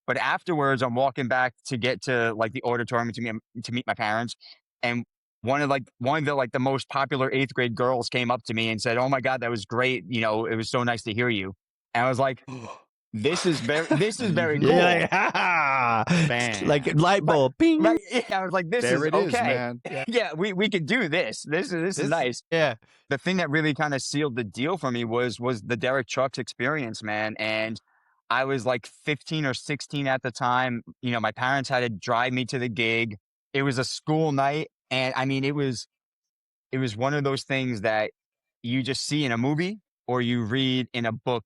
But afterwards, I'm walking back to get to like the auditorium to meet my parents, and one of the like the most popular eighth grade girls came up to me and said, "Oh my God, that was great! You know, it was so nice to hear you." And I was like, this is very cool." Yeah, yeah. Like light bulb, bing. Right? Yeah, I was like, "This There is it is, okay. man. Yeah. Yeah, we could do this. This is nice." Yeah. The thing that really kind of sealed the deal for me was the Derek Trucks experience, man. And I was like 15 or 16 at the time. You know, my parents had to drive me to the gig. It was a school night, and I mean, it was one of those things that you just see in a movie or you read in a book.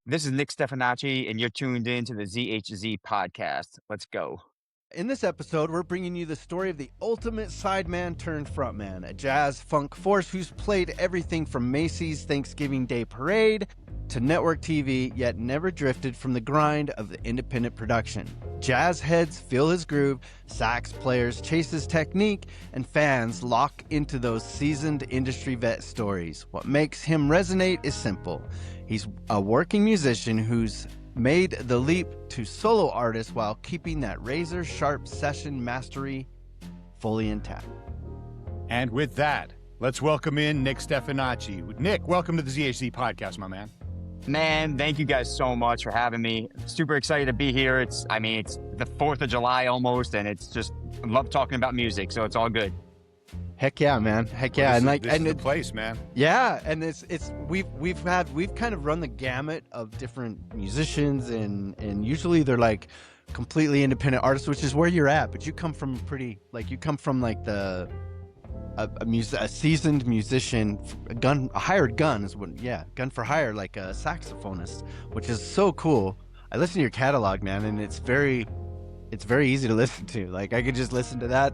This is Nick Stefanacci, and you're tuned in to the ZHZ podcast. Let's go. In this episode, we're bringing you the story of the ultimate sideman turned frontman, a jazz funk force who's played everything from Macy's Thanksgiving Day Parade to network TV, yet never drifted from the grind of the independent production. Jazz heads feel his groove, sax players chase his technique, and fans lock into those seasoned industry vet stories. What makes him resonate is simple. He's a working musician who's made the leap to solo artist while keeping that razor sharp session mastery fully intact. And with that, let's welcome in Nick Stefanacci. Nick, welcome to the ZHZ podcast, my man. Man, thank you guys so much for having me. Super excited to be here. It's the 4th of July almost, and it's just, I love talking about music, so it's all good. Heck yeah, man. Heck yeah. Well, this is the place, man. Yeah, and we've kind of run the gamut of different musicians, and usually they're like completely independent artists, which is where you're at, but you come from a seasoned musician, a hired gun is what, gun for hire, like a saxophonist, which is so cool. I listen to your catalog, man, and it's very easy to listen to. Like I could just listen to that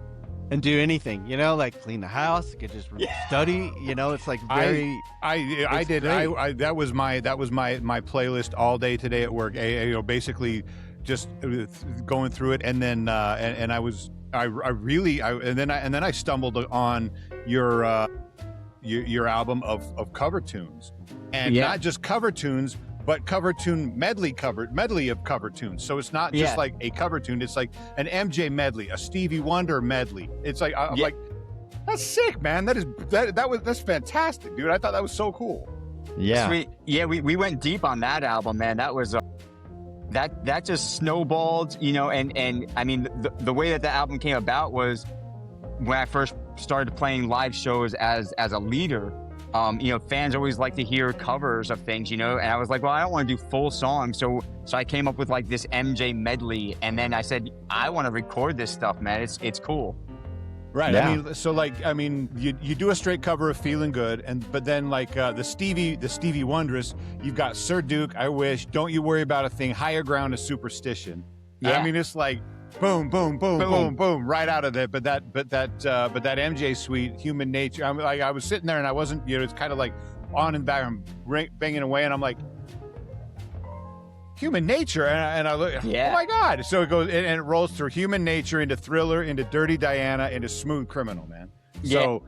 and do anything, you know, like clean the house, I could just study, you know, it's like very. That was my playlist all day today at work. You know, basically just going through it, and then and then I stumbled on your album of cover tunes, and not just cover tunes, but cover tune medley of cover tunes. So it's not just like a cover tune; it's like an MJ medley, a Stevie Wonder medley. It's like I'm like, that's sick, man. That's fantastic, dude. I thought that was so cool. Yeah, sweet. Yeah, we went deep on that album, man. That was. That just snowballed, you know, and I mean, the way that the album came about was when I first started playing live shows as a leader. You know, fans always like to hear covers of things, you know, and I was like, well, I don't want to do full songs, so I came up with like this MJ medley, and then I said, I want to record this stuff, man. It's cool. Right. Yeah. I mean, you do a straight cover of "Feeling Good," but then like the Stevie Wondrous, you've got Sir Duke, "I Wish," "Don't You Worry About a Thing," "Higher Ground," is "Superstition." Yeah. I mean, it's like boom, boom, boom, boom, boom, right out of it. But that MJ suite, "Human Nature." I was sitting there and I wasn't, you know, it's kind of like on and back, I'm banging away, and I'm like, "Human Nature," and I look, oh my God. So it goes, and it rolls through "Human Nature" into "Thriller," into "Dirty Diana," into "Smooth Criminal," man. So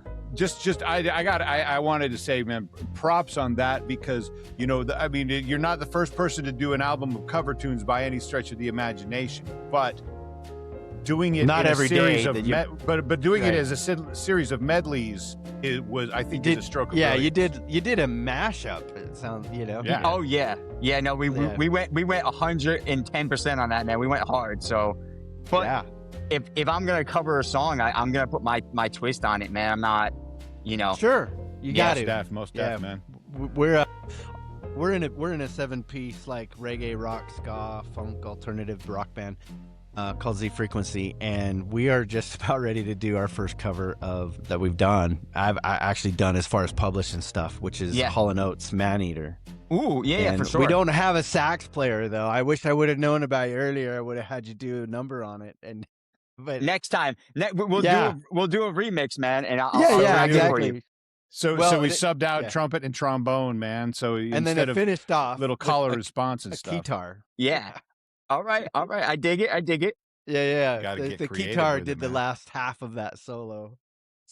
I wanted to say, man, props on that, because, you know, I mean, you're not the first person to do an album of cover tunes by any stretch of the imagination, but doing it not in every a series day of but doing it as a series of medleys, it was, I think, is a stroke of brilliance. you did a mashup. It sounds, you know. Yeah. Oh yeah. No, we went 110% on that, man. We went hard. So, but if I'm gonna cover a song, I'm gonna put my twist on it, man. I'm not, you know. Sure, you got it. Most def, man. We're in a 7-piece like reggae, rock, ska, funk, alternative rock band called Z Frequency, and we are just about ready to do our first cover of that we've done. I actually done as far as published and stuff, which is Hall & Oates' "Man Eater." Ooh, yeah, for sure. We don't have a sax player though. I wish I would have known about you earlier. I would have had you do a number on it, but next time we'll do a remix, man, and I'll exactly. for you. So we subbed out trumpet and trombone, man. So and then it finished off little collar response and a stuff. Guitar. Yeah. All right. I dig it. Yeah. Gotta get The creative guitar with it, did the man. last half of that solo.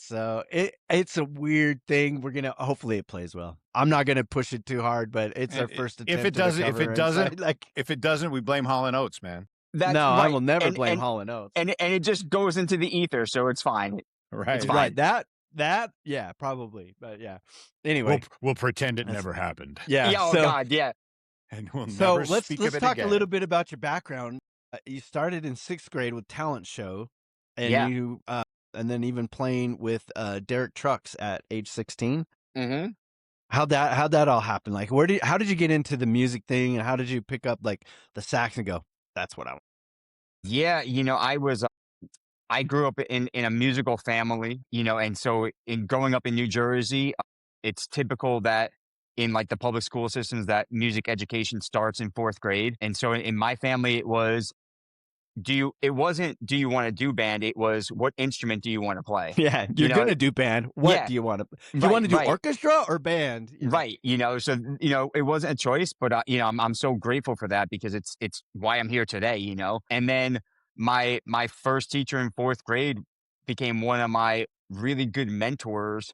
So it's a weird thing. We're gonna hopefully it plays well. I'm not gonna push it too hard, but it's our first attempt. If it doesn't, we blame Hall and Oates, man. That's no, right. I will never blame Hall and Oates. And it just goes into the ether, so it's fine. Right. It's fine. Right. That, yeah, probably. But yeah. Anyway. We'll pretend it never happened. Yeah. Oh God, yeah. And we'll never speak of it again. Let's talk a little bit about your background. You started in 6th grade with talent show, and you and then even playing with Derek Trucks at age 16. Mm-hmm. How'd that all happen? Like, how did you get into the music thing, and how did you pick up like the sax and go, that's what I want? Yeah, I grew up in a musical family, and so in growing up in New Jersey, it's typical that in like the public school systems that music education starts in 4th grade. And so in my family, it wasn't, do you want to do band? It was, what instrument do you want to play? Yeah. You're going to do band. What do you want to, do you want to do orchestra or band? Right. So, it wasn't a choice, but I'm so grateful for that because it's why I'm here today, and then my first teacher in 4th grade became one of my really good mentors.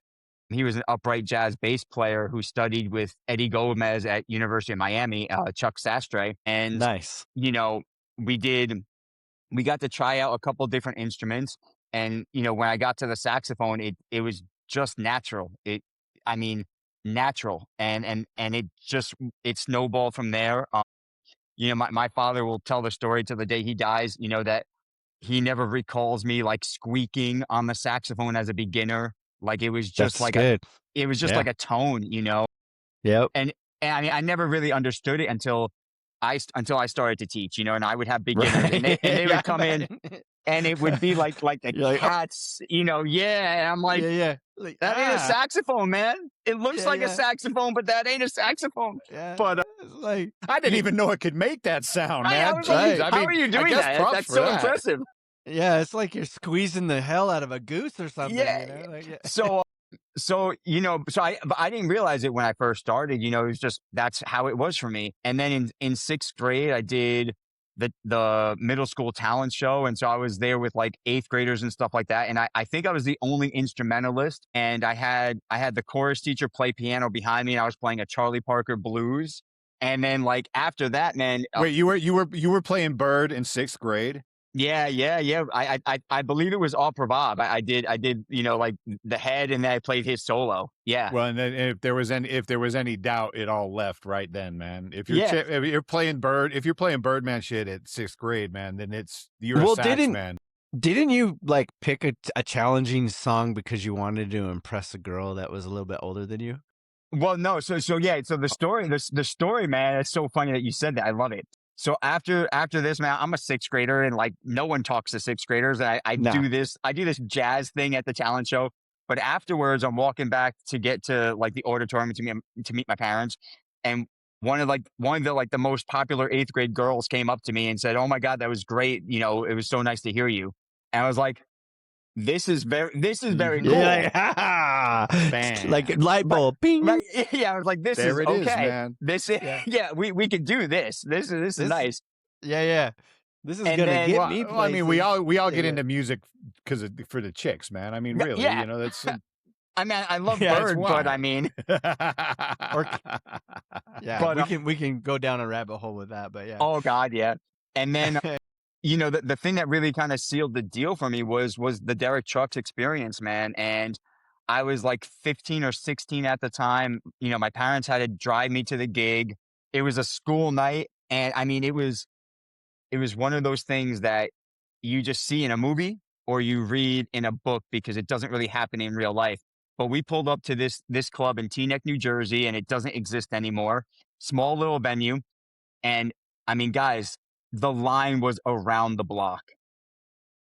He was an upright jazz bass player who studied with Eddie Gomez at University of Miami, Chuck Sastre. And, nice. We got to try out a couple different instruments. And, when I got to the saxophone, it was just natural. Natural. And it snowballed from there. My father will tell the story till the day he dies, that he never recalls me like squeaking on the saxophone as a beginner. Like it was just like like a tone, Yep. And I never really understood it until I started to teach, and I would have beginners and they would come in and it would be like the cats, and I'm like, like, that ain't a saxophone, man. It looks like a saxophone, but that ain't a saxophone. Yeah. But I didn't even know it could make that sound, man. I was like, how are you doing that? That's so impressive. Yeah, it's like you're squeezing the hell out of a goose or something. Yeah. So I didn't realize it when I first started. It was just that's how it was for me. And then in 6th grade, I did the middle school talent show, and so I was there with like 8th graders and stuff like that. And I think I was the only instrumentalist, and I had the chorus teacher play piano behind me, and I was playing a Charlie Parker blues. And then like after that, man, wait, you were playing Bird in 6th grade? Yeah. I believe it was all Pravab. I did, like the head, and then I played his solo. Yeah. Well, and then if there was any doubt, it all left right then, man. If you're playing Birdman shit at 6th grade, man, then you're a sax man. Didn't you like pick a challenging song because you wanted to impress a girl that was a little bit older than you? Well, no. So the story, man, it's so funny that you said that. I love it. So after this, man, I'm a 6th grader, and like no one talks to 6th graders. And I do this jazz thing at the talent show. But afterwards, I'm walking back to get to like the auditorium to meet my parents, and one of the most popular 8th grade girls came up to me and said, "Oh my God, that was great. It was so nice to hear you." And I was like, This is very cool. Yeah, like light bulb. Bing. Right, yeah, I was like, this there is it okay. Is, man. This is we can do this. This is nice. Yeah. This is gonna get me. Well, I mean, we all get into music for the chicks, man. I mean, really, that's. I mean, I love Bird, but I mean, we can go down a rabbit hole with that, but yeah. Oh God, yeah. And then, the thing that really kind of sealed the deal for me was the Derek Trucks experience, man. And I was like 15 or 16 at the time. My parents had to drive me to the gig. It was a school night, and I mean, it was one of those things that you just see in a movie or you read in a book because it doesn't really happen in real life. But we pulled up to this club in Teaneck, New Jersey, and it doesn't exist anymore. Small little venue. And I mean, guys, the line was around the block.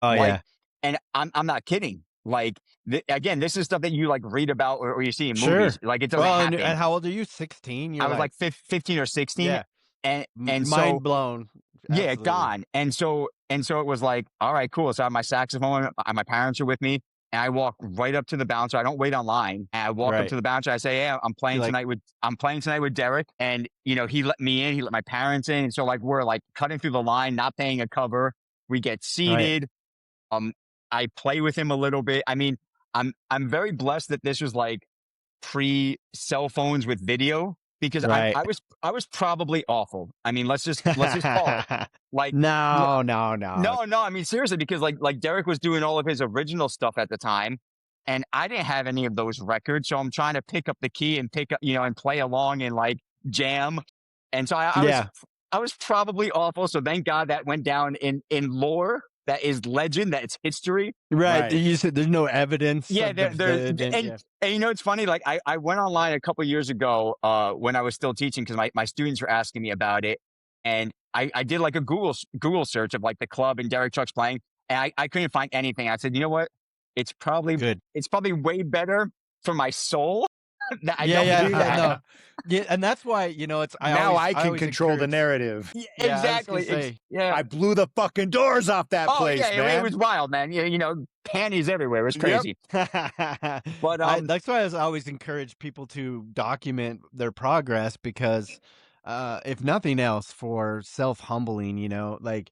Oh, yeah. And I'm not kidding. Like, again, this is stuff that you like read about or you see in movies. Like, it doesn't happen. And how old are you? 16? I was like 15 or 16. Yeah. And mind so, blown. Yeah, Absolutely. gone. And so it was like, all right, cool. So I have my saxophone. My parents are with me. And I walk right up to the bouncer. I don't wait online. And I walk up to the bouncer. I say, "Hey, I'm playing tonight with Derek." And he let me in. He let my parents in. And so like we're like cutting through the line, not paying a cover. We get seated. Right. I play with him a little bit. I mean, I'm very blessed that this was like pre cell phones with video, because Right. I was probably awful. I mean, let's just call it like No. no. I mean, seriously, because like Derek was doing all of his original stuff at the time, and I didn't have any of those records. So I'm trying to pick up the key and pick up, and play along and like jam. And so I was probably awful. So thank God that went down in lore. That is legend. That's history. Right. You said there's no evidence. Yeah, And it's funny. Like I went online a couple years ago when I was still teaching, because my students were asking me about it, and I did like a Google search of like the club and Derek Trucks playing, and I couldn't find anything. I said, you know what? It's probably good. It's probably way better for my soul that I don't do that. No. Yeah, and that's why it's I can control the narrative. Yeah, exactly. I blew the fucking doors off that place, man. It was wild, man. Panties everywhere. It was crazy. Yep. But that's why I always encourage people to document their progress, because if nothing else, for self-humbling, like,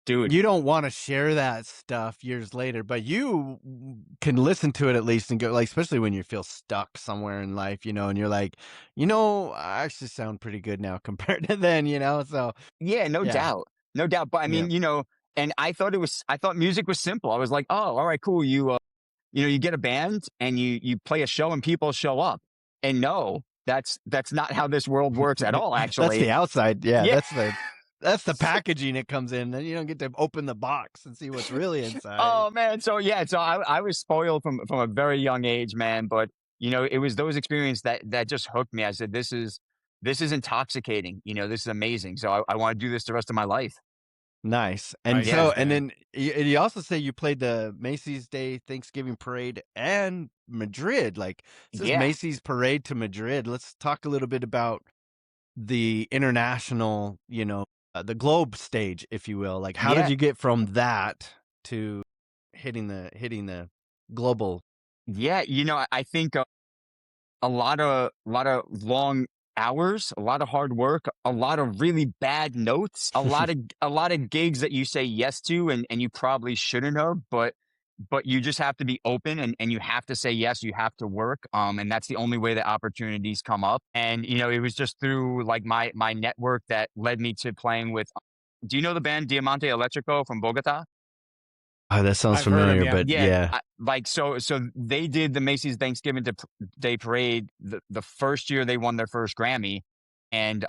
dude, you don't want to share that stuff years later, but you can listen to it at least and go, like, especially when you feel stuck somewhere in life, and you're like, I actually sound pretty good now compared to then, so yeah, no doubt. But I mean, and I thought music was simple. I was like, oh, all right, cool. You get a band and you play a show and people show up. And no, that's not how this world works at all. Actually, that's the outside. Yeah. That's the packaging it comes in, and you don't get to open the box and see what's really inside. Oh man, so I was spoiled from a very young age, man. But it was those experiences that just hooked me. I said, this is intoxicating. This is amazing. So I want to do this the rest of my life. Nice. And then you also say you played the Macy's Day Thanksgiving Parade and Madrid. Like, this is Macy's Parade to Madrid. Let's talk a little bit about the international, the globe stage, if you will. Like, how did you get from that to hitting the global? Yeah, I think a lot of long hours, a lot of hard work, a lot of really bad notes, a lot of gigs that you say yes to and you probably shouldn't have, but you just have to be open and you have to say yes, you have to work. And that's the only way that opportunities come up. And, it was just through like my network that led me to playing with, do you know the band Diamante Electrico from Bogota? Oh, that sounds familiar, but yeah. So they did the Macy's Thanksgiving Day Parade the first year they won their first Grammy, and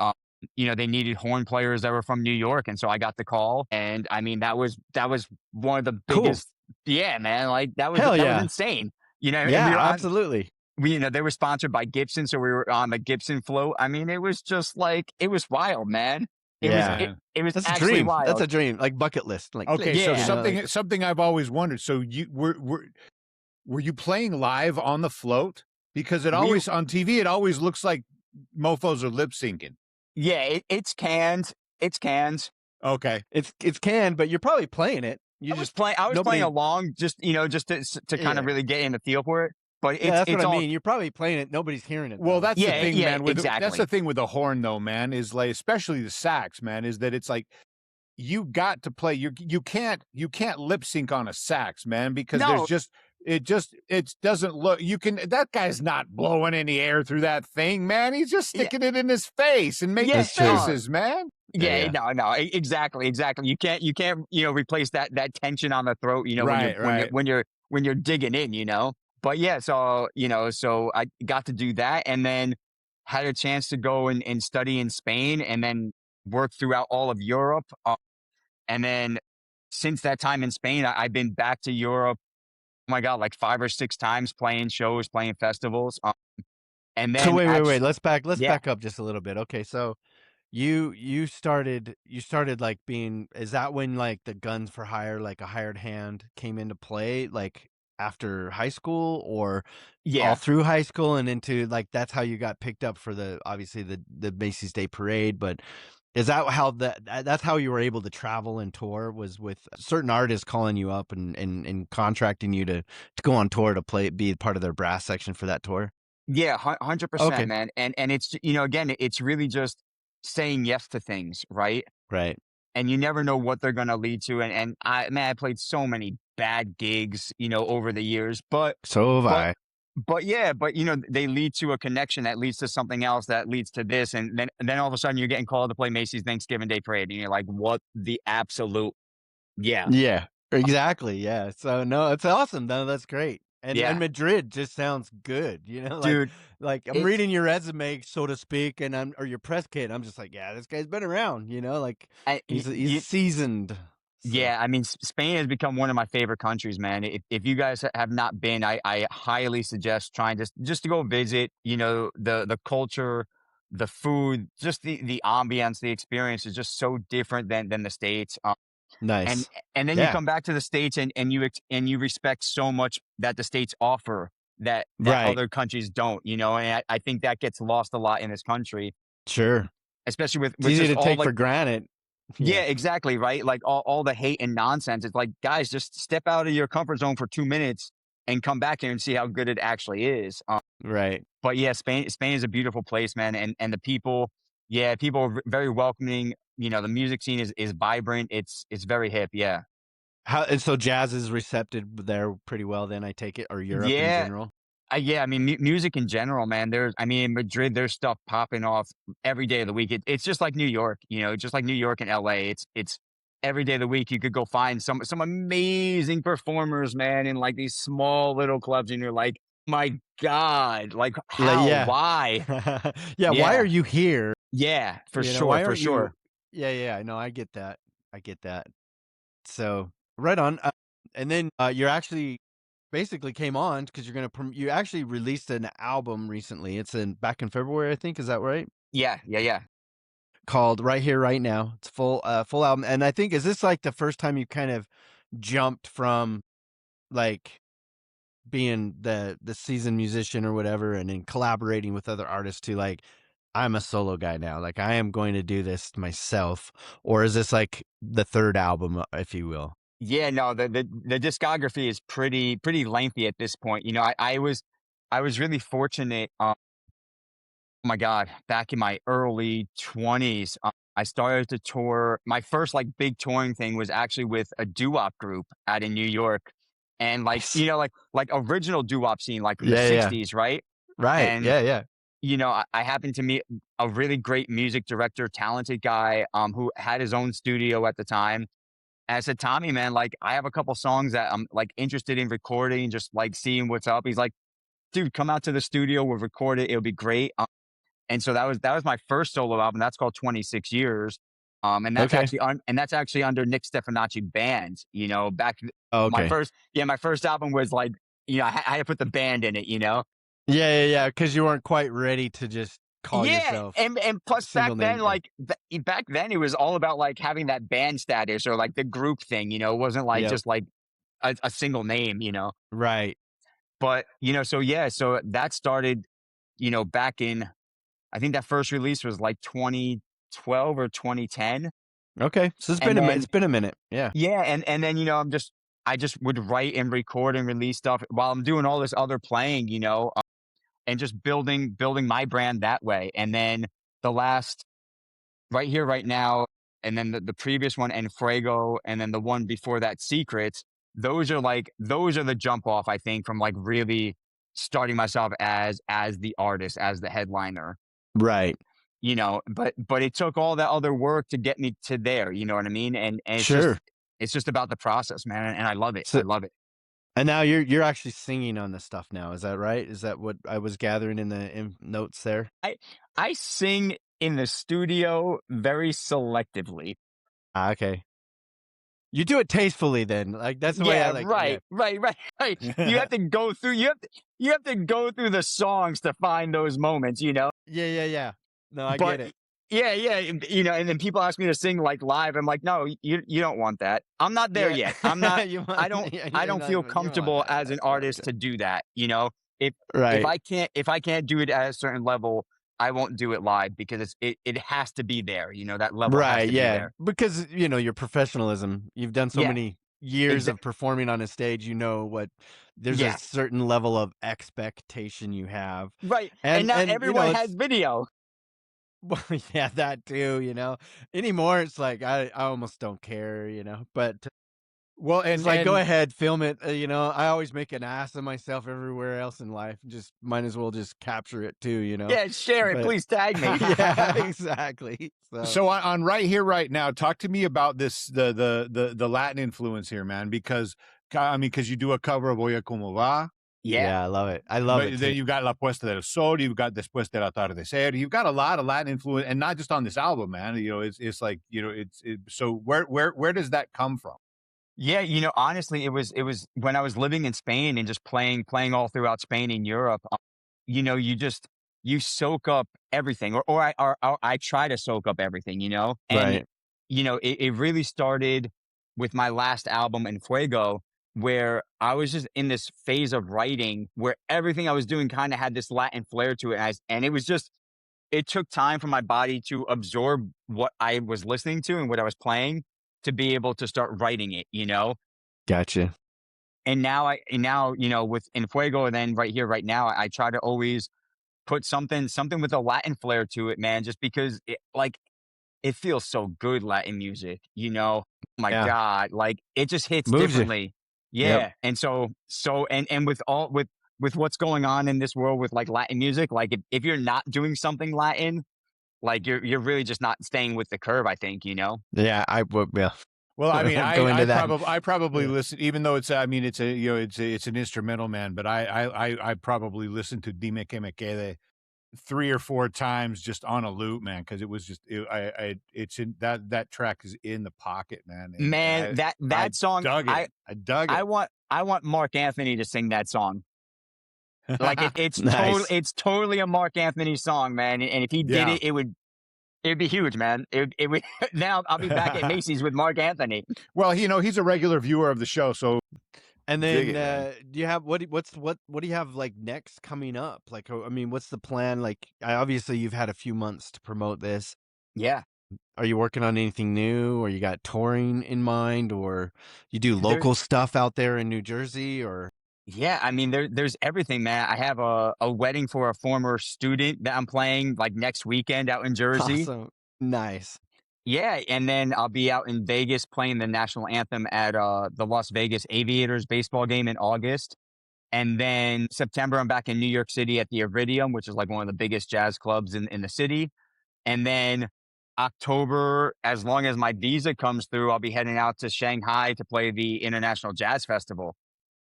they needed horn players that were from New York, and so I got the call, and I mean that was one of the biggest. Yeah, man, like that was insane. Absolutely. They were sponsored by Gibson, so we were on the Gibson float. I mean, it was just like, it was wild, man. It was That's actually a dream. wild. That's a dream, like bucket list. Like, okay, so something I've always wondered. So you were you playing live on the float? Because it always on TV, it always looks like mofos are lip syncing. Yeah, it's canned. It's canned. Okay, it's canned, but you're probably playing it. I was playing along, just to kind of really get in the feel for it. But that's what I mean. You're probably playing it. Nobody's hearing it. Well, that's the thing, man. Exactly. That's the thing with the horn, though, man. Is like, especially the sax, man. Is that it's like you got to play. You can't lip sync on a sax, man, because it doesn't look. That guy's not blowing any air through that thing, man. He's just sticking it in his face and making faces, man. No, exactly. You can't replace that tension on the throat, when you're digging in, But yeah, so I got to do that, and then had a chance to go and study in Spain, and then work throughout all of Europe. And then since that time in Spain, I've been back to Europe. Oh my God, like 5 or 6 times, playing shows, playing festivals. And then wait. Let's back up just a little bit. Okay, so you started like being. Is that when like the Guns for Hire, like a hired hand, came into play? Like, after high school, or all through high school and into, like, that's how you got picked up for obviously the Macy's Day Parade? But is that how that's how you were able to travel and tour, was with certain artists calling you up and contracting you to go on tour to be part of their brass section for that tour? Yeah, 100%, man. And it's, again, it's really just saying yes to things, right? Right. and you never know what they're going to lead to. And I played so many bad gigs, over the years, So have but, I. but they lead to a connection that leads to something else that leads to this. And then all of a sudden you're getting called to play Macy's Thanksgiving Day Parade. And you're like, what the absolute, yeah, Yeah, exactly. Yeah. So no, it's awesome. No, that's great. And yeah, Madrid just sounds good. dude, Like I'm it's, reading your resume, so to speak, or your press kit. I'm just like, yeah, this guy's been around. Like I, he's seasoned. So Yeah, I mean, Spain has become one of my favorite countries, man. If you guys have not been, I highly suggest trying just to go visit. The culture, the food, just the ambience, the experience is just so different than the States. And nice. and then you Yeah. come back to the States and you respect so much that the States offer that Right. other countries don't. And I think that gets lost a lot in this country, Sure. especially with It's with easy just to all take like. for granted. Yeah, Yeah. exactly, right? Like all the hate and nonsense. It's like, guys, just step out of your comfort zone for 2 minutes and come back here and see how good it actually is. Right. But yeah, Spain is a beautiful place, man, and the people, yeah, people are very welcoming. The music scene is vibrant. It's very hip. Yeah, And so jazz is receptive there pretty well. Then I take it, or Europe in yeah. general. Yeah, I mean, music in general, man. In Madrid, there's stuff popping off every day of the week. It's just like New York, just like New York and LA. It's every day of the week. You could go find some amazing performers, man, in like these small little clubs, and you're like, my God, like Like, how, yeah. why? Yeah. Why are Yeah, you here? yeah, for sure, Why for aren't you? sure. Yeah. Yeah. No, I get that. I get that. So right on. And then you're actually basically came on because you're gonna you actually released an album recently. It's in back in February, I think. Is that right? Yeah, yeah, yeah. Called Right Here, Right Now. It's full album. And I think, is this like the first time you kind of jumped from like being the seasoned musician or whatever, and then collaborating with other artists to like, I'm a solo guy now. Like I am going to do this myself, or is this like the third album, if you will? Yeah, no, the discography is pretty lengthy at this point. I was really fortunate. Oh my God, back in my early 20s, I started to tour. My first like big touring thing was actually with a doo-wop group out in New York. And like, Nice. like original doo-wop scene, like from the Yeah, yeah. 60s, right? Right. And, Yeah, yeah. I happened to meet a really great music director, talented guy, who had his own studio at the time. And I said, Tommy, man, like I have a couple songs that I'm like interested in recording, just like seeing what's up. He's like, dude, come out to the studio, we'll record it, it'll be great. And so that was my first solo album. That's called 26 Years. And that's Okay. actually under Nick Stefanacci band. My Okay. first album was like, I had to put the band in it. Yeah, yeah, yeah. Because you weren't quite ready to just call Yeah, yourself and plus back single then, name. Yeah. like back then, it was all about like having that band status or like the group thing. It wasn't like Yep. just like a single name. Right. But so yeah, so that started, back in, I think that first release was like 2012 or 2010. Okay. So And it's then, been a minute. Yeah. yeah, and then, I just would write and record and release stuff while I'm doing all this other playing, and just building my brand that way. And then the last Right Here, Right Now, and then the previous one, and Fuego, and then the one before that, Secrets, those are the jump off, I think, from like really starting myself as the artist, as the headliner. Right. But it took all that other work to get me to there, you know what I mean? And Sure. it's just about the process, man, and I love it. I So, love it. and now you're actually singing on this stuff now. Is that right? Is that what I was gathering in the notes there? I sing in the studio very selectively. Ah, okay. You do it tastefully then. Like that's the way I Yeah, like. Yeah. right, right, right, right. You have to go through you have to go through the songs to find those moments. Yeah, yeah, yeah. No, I But get it. yeah, yeah, and then people ask me to sing like live. I'm like, no, you don't want that. I'm not there Yeah. yet. I'm not. You want, I don't. yeah, I you're don't not feel even, you don't want comfortable that. as an Right. artist to do that. If if Right. I can't do it at a certain level, I won't do it live because it has to be there. That level has Right, to be yeah. there. Because, your professionalism, you've done so Yeah, many years of exactly. performing on a stage, there's a Yeah, certain level of expectation you have. right. And And now and everyone has it's video. Well, yeah, that too, Anymore, it's like, I almost don't care, but Well, it's like, go ahead, film it, I always make an ass of myself everywhere else in life, just might as well just capture it too. Yeah, share it. But Please tag me. yeah, exactly. So on right here, right now, talk to me about this the Latin influence here, man. Because because you do a cover of Oye Como Va. Yeah, I love it. I love it. Then you've got La Puesta del Sol. You've got Después del Atardecer. You've got a lot of Latin influence, and not just on this album, man. It's like so where does that come from? Yeah, honestly, it was when I was living in Spain and just playing all throughout Spain and Europe. You soak up everything, or I try to soak up everything, and Right. it really started with my last album, In Fuego, where I was just in this phase of writing where everything I was doing kind of had this Latin flair to it, and it was just it took time for my body to absorb what I was listening to and what I was playing to be able to start writing it. Gotcha. And now, with In Fuego, and then right here, right now, I try to always put something with a Latin flair to it, man, just because it feels so good, Latin music. My Yeah. God, like it just hits Moves you. differently. Yep. Yeah. And and with what's going on in this world with like Latin music, like if you're not doing something Latin, like you're really just not staying with the curve, I think. Yeah, yeah. Well, I mean, Go into that. I probably Yeah. listen, even though it's it's it's an instrumental, man. But I probably listened to Dime Que Me Quede 3 or 4 times just on a loop, man, because it was just it's in that track is in the pocket, man. And Man, that I song, dug it. I dug it. I want Mark Anthony to sing that song. Like it's Nice. totally a Mark Anthony song, man. And if he did Yeah. it'd be huge, man. It would. Now I'll be back at Macy's with Mark Anthony. Well, he's a regular viewer of the show, so And dig then, it, man. do you have what do you have like next coming up? Like, I mean, what's the plan? Like, obviously you've had a few months to promote this. Yeah. Are you working on anything new, or you got touring in mind, or you do There, local stuff out there in New Jersey, or yeah, I mean there's everything, man. I have a wedding for a former student that I'm playing like next weekend out in Jersey. awesome, nice. Yeah, and then I'll be out in Vegas playing the national anthem at the Las Vegas Aviators baseball game in August. And then September, I'm back in New York City at the Iridium, which is like one of the biggest jazz clubs in the city. And then October, as long as my visa comes through, I'll be heading out to Shanghai to play the International Jazz Festival.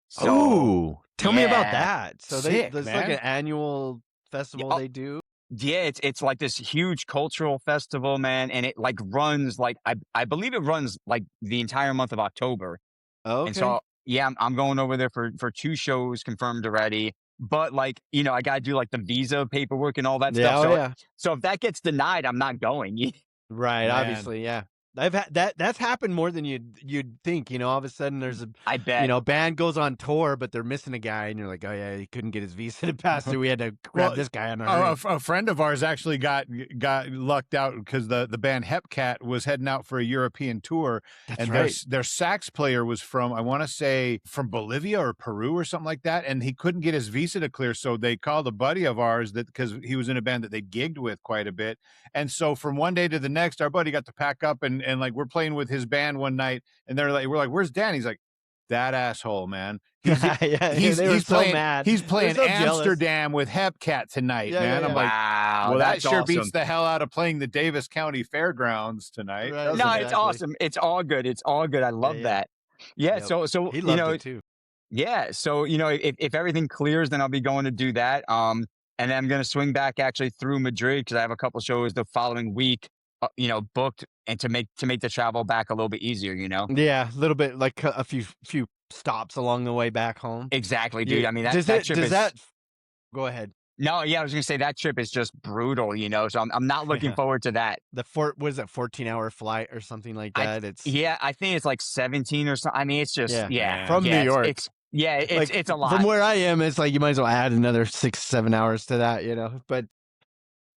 So, Oh, tell me about yeah. that. So Sick, there's like man. an annual festival Oh, they do. yeah, it's like this huge cultural festival, man, and it like runs like I believe it runs like the entire month of October. And Okay. so yeah, I'm going over there for 2 shows confirmed already. But like, I gotta do like the visa paperwork and all that Yeah. stuff. Oh, yeah. So if that gets denied, I'm not going. Right. Man. Obviously, yeah. I've had that's happened more than you'd think. All of a sudden there's a I bet. band goes on tour, but they're missing a guy, and you're like, oh yeah, he couldn't get his visa to pass through. We had to grab Well, this guy on our. a friend of ours actually got lucked out because the band Hepcat was heading out for a European tour, That's and right. their sax player was from, I want to say, from Bolivia or Peru or something like that, and he couldn't get his visa to clear, so they called a buddy of ours that because he was in a band that they gigged with quite a bit, and so from one day to the next, our buddy got to pack up and like we're playing with his band one night, and we're like, "Where's Dan?" He's like, "That asshole, man. Yeah, they were so playing, mad. He's They were playing so jealous. Amsterdam with Hepcat tonight, Yeah, man." yeah, I'm yeah. like, Wow, "Well, that that's sure awesome. beats the hell out of playing the Davis County Fairgrounds tonight." Right. doesn't No, it? it's awesome. It's all good. It's all good. I love yeah. that. Yeah. Yep. So He loved it too. yeah. So if everything clears, then I'll be going to do that. And then I'm gonna swing back actually through Madrid because I have a couple shows the following week. Booked, and to make the travel back a little bit easier. Yeah, a little bit like a few stops along the way back home. Exactly, dude. I mean that trip does is. that? Go ahead. No, yeah, I was gonna say that trip is just brutal. So I'm not looking Yeah. forward to that. Was it 14-hour flight or something like that? Yeah, I think it's like 17 or something. I mean, it's just man. From yeah, New York. It's a lot. From where I am, it's like you might as well add another 6-7 hours to that,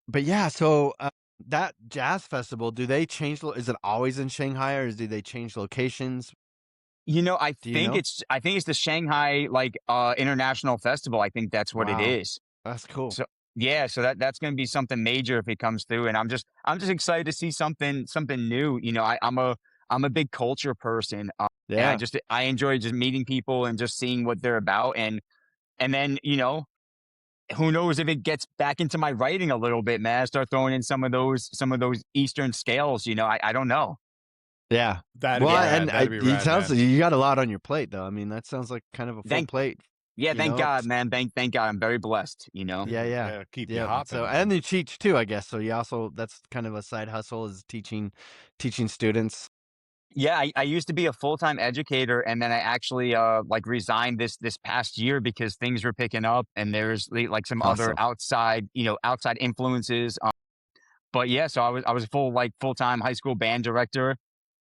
But yeah, so that jazz festival, do they change? Is it always in Shanghai, or do they change locations? I Do you think know? it's the Shanghai like international festival. I think that's what it Wow. is. That's cool. So Yeah, so that's going to be something major if it comes through, and I'm just excited to see something new. I'm a big culture person, and Yeah. I enjoy just meeting people and just seeing what they're about, and then who knows if it gets back into my writing a little bit, man. I start throwing in some of those Eastern scales. I don't know. Yeah. That'd Well, be Yeah, rad. and That'd be it rad, sounds man. like you got a lot on your plate, though. I mean, that sounds like kind of a full thank plate. yeah, You thank know, God, man. Thank God. I'm very blessed. yeah, yeah, Yeah, keep you yeah. hopping, So, man. and you teach too, I guess. So you also that's kind of a side hustle is teaching students. Yeah, I used to be a full-time educator, and then I actually like resigned this past year because things were picking up and there's like some other Awesome. outside influences. But yeah, so I was full-time high school band director,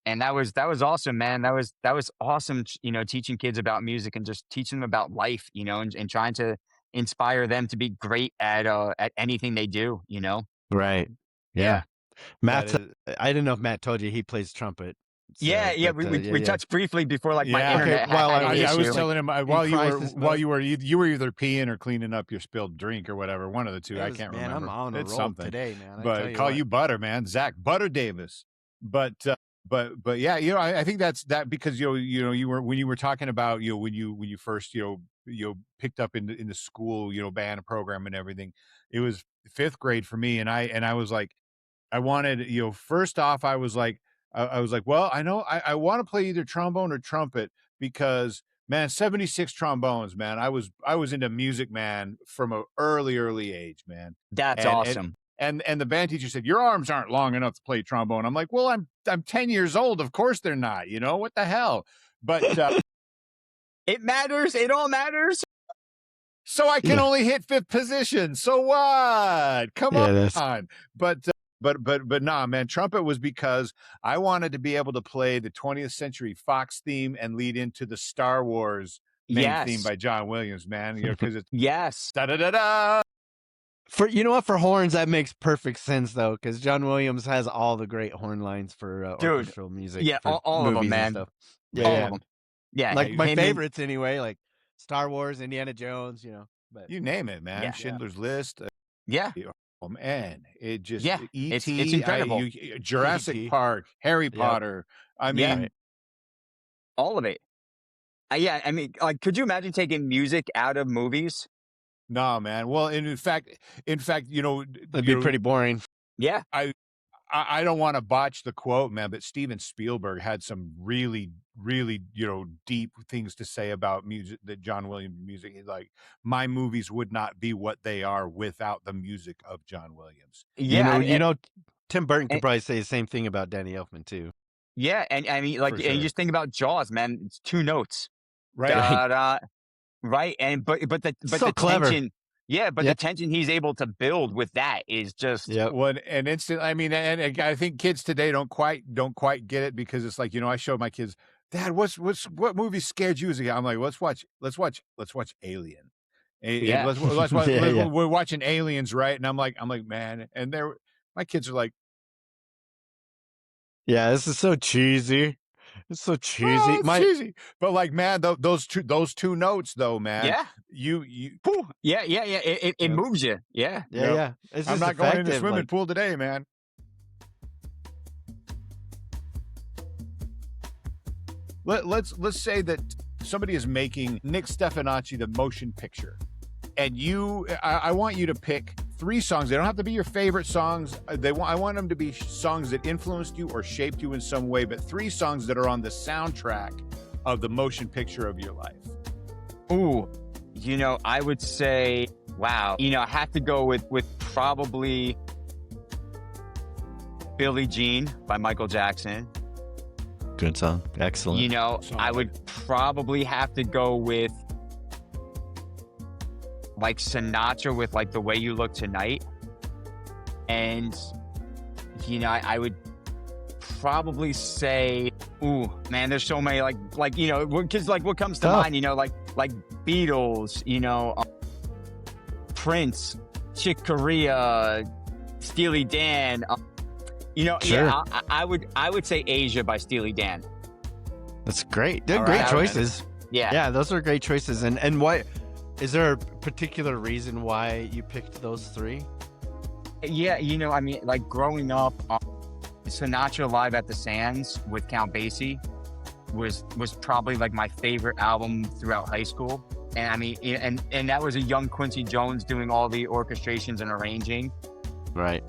and that was awesome, man. That was awesome, teaching kids about music and just teaching them about life, and trying to inspire them to be great at anything they do. Right. Yeah. Yeah. That Matt, is, I didn't know if Matt told you he plays trumpet. Yeah, So, yeah, but we yeah, we yeah. touched briefly before like my yeah. Okay. internet Well, had an I was issue. telling him in while crisis mode. you were either peeing or cleaning up your spilled drink or whatever, one of the two. I can't Man, I'm remember. on a It's roll something. today, man. I tell But you call what. you Butter, man. Zach Butter Davis. But yeah, I think that's that because you were when you were talking about when you first picked up in the school band program and everything. It was fifth grade for me, and I was like I wanted first off I was like, well, I know I want to play either trombone or trumpet because man, 76 trombones, man. I was into music, man, from an early age, man. That's And awesome. and the band teacher said, your arms aren't long enough to play trombone. I'm like, well, I'm 10 years old. Of course they're not, what the hell? But It matters. It all matters. so I can only hit fifth position. So what? Come Yeah, that's on. But nah, man, trumpet was because I wanted to be able to play the 20th Century Fox theme and lead into the Star Wars main theme Yes. by John Williams, man. Because it's Yes. da da da da. for for horns that makes perfect sense though, because John Williams has all the great horn lines for Dude. orchestral music. Yeah, For all of them, movies and man. stuff. All Yeah, of yeah. them. Yeah. Like my him and- favorites anyway, like Star Wars, Indiana Jones. But You name it, man. Yeah. Schindler's List. Yeah. Oh man, it just Yeah, E.T. it's incredible. Jurassic E.T.. Park, Harry Yep. Potter. I Yeah. mean, All of it. Yeah. I mean, like, could you imagine taking music out of movies? no, man. Well, and in fact, that'd be pretty boring. Yeah. I don't want to botch the quote, man, but Steven Spielberg had some really, really, deep things to say about music, that John Williams music. He's like, my movies would not be what they are without the music of John Williams. Yeah. Tim Burton could and- probably say the same thing about Danny Elfman too. Yeah. And I mean, like, For and you sure. just think about Jaws, man. It's two notes. Right. Da, da, right. And but the So the clever. tension. Yeah, but Yeah. the tension he's able to build with that is just. Yep. Well, and instant. I mean, and I think kids today don't quite get it because it's like I showed my kids, Dad, what movie scared you as a kid? I'm like, let's watch Alien. Yeah. Let's watch. Yeah, yeah. We're watching Aliens, right? And I'm like, man, and my kids are like, Yeah, this is so cheesy. It's so cheesy. oh, it's cheesy, but like, man, those two notes though, man. Yeah. You. Whew. Yeah. It Yeah. moves you. Yeah. Yeah, Yep. yeah. It's I'm just not going in the effective, swimming like- pool today, man. Let's say that somebody is making Nick Stefanacci the motion picture, and I want you to pick 3 songs. They don't have to be your favorite songs. I want them to be songs that influenced you or shaped you in some way, but 3 songs that are on the soundtrack of the motion picture of your life. Ooh, I would say, wow. I have to go with probably Billie Jean by Michael Jackson. Good song. Excellent. I would probably have to go with like Sinatra with like The Way You Look Tonight. And, I would probably say, ooh, man, there's so many because like what comes to Tough. mind, like Beatles, Prince, Chick Corea, Steely Dan, Sure. yeah, I would say Asia by Steely Dan. That's great. They're All great right, choices. Yeah. Yeah, those are great choices. And what Is there a particular reason why you picked those three? Yeah, I mean, like growing up, Sinatra Live at the Sands with Count Basie was probably like my favorite album throughout high school. And I mean, and that was a young Quincy Jones doing all the orchestrations and arranging. Right.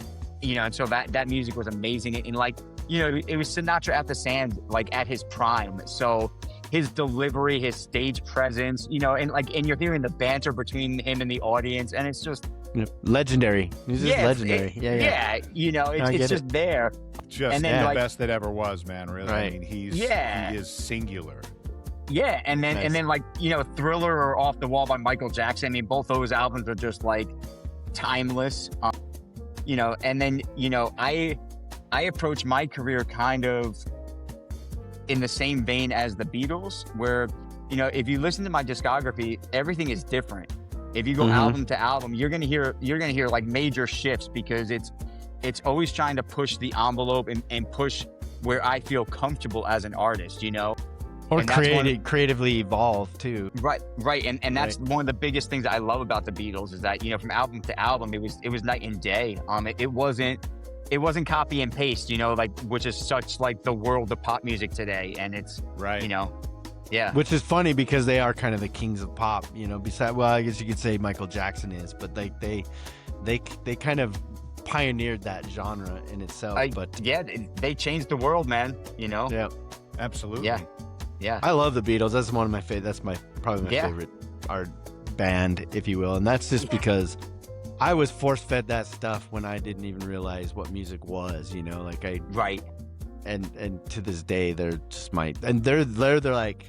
And so that music was amazing. And like, it was Sinatra at the Sands, like at his prime. So his delivery, his stage presence, and you're hearing the banter between him and the audience, and it's just legendary. He's just legendary. It's just there. Just and then, the best that ever was, man. Really, right. I mean, he is singular. Yeah, and then like Thriller or Off the Wall by Michael Jackson. I mean, both those albums are just like timeless. And then I approach my career kind of in the same vein as the Beatles, where if you listen to my discography, everything is different. If you go album to album, you're gonna hear like major shifts, because it's always trying to push the envelope and push where I feel comfortable as an artist, Or creatively evolve too. Right. And that's one of the biggest things that I love about the Beatles, is that, from album to album, it was night and day. It wasn't copy and paste, which is such like the world of pop music today. And it's right. Yeah. Which is funny because they are kind of the kings of pop, besides, well, I guess you could say Michael Jackson is, but they kind of pioneered that genre in itself. They changed the world, man, Yeah. Absolutely. Yeah. I love the Beatles. That's one of my favorite. That's probably my favorite art band, if you will. And that's just because I was force-fed that stuff when I didn't even realize what music was, Right. And to this day, they're just they're like,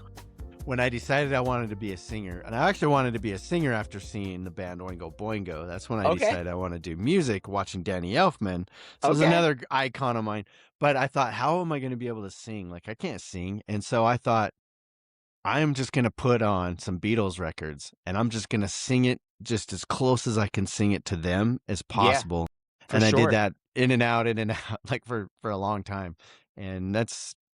when I decided I wanted to be a singer, and I actually wanted to be a singer after seeing the band Oingo Boingo. That's when I decided I want to do music, watching Danny Elfman. So it's another icon of mine. But I thought, how am I going to be able to sing? Like, I can't sing. And so I thought, I'm just going to put on some Beatles records, and I'm just going to sing it just as close as I can sing it to them as possible. And I did that in and out, like for a long time. And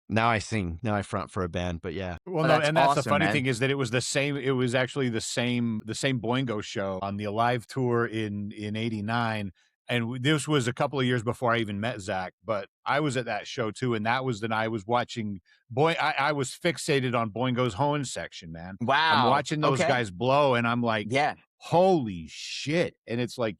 now I sing. Now I front for a band. But yeah. Well, that's awesome, the funny thing is that it was the same. It was actually the same Boingo show on the Alive tour in '89. And this was a couple of years before I even met Zach, but I was at that show too. And that was the night I was watching I was fixated on Boingo's horn section, man. Wow. I'm watching those guys blow, and I'm like, holy shit. And it's like,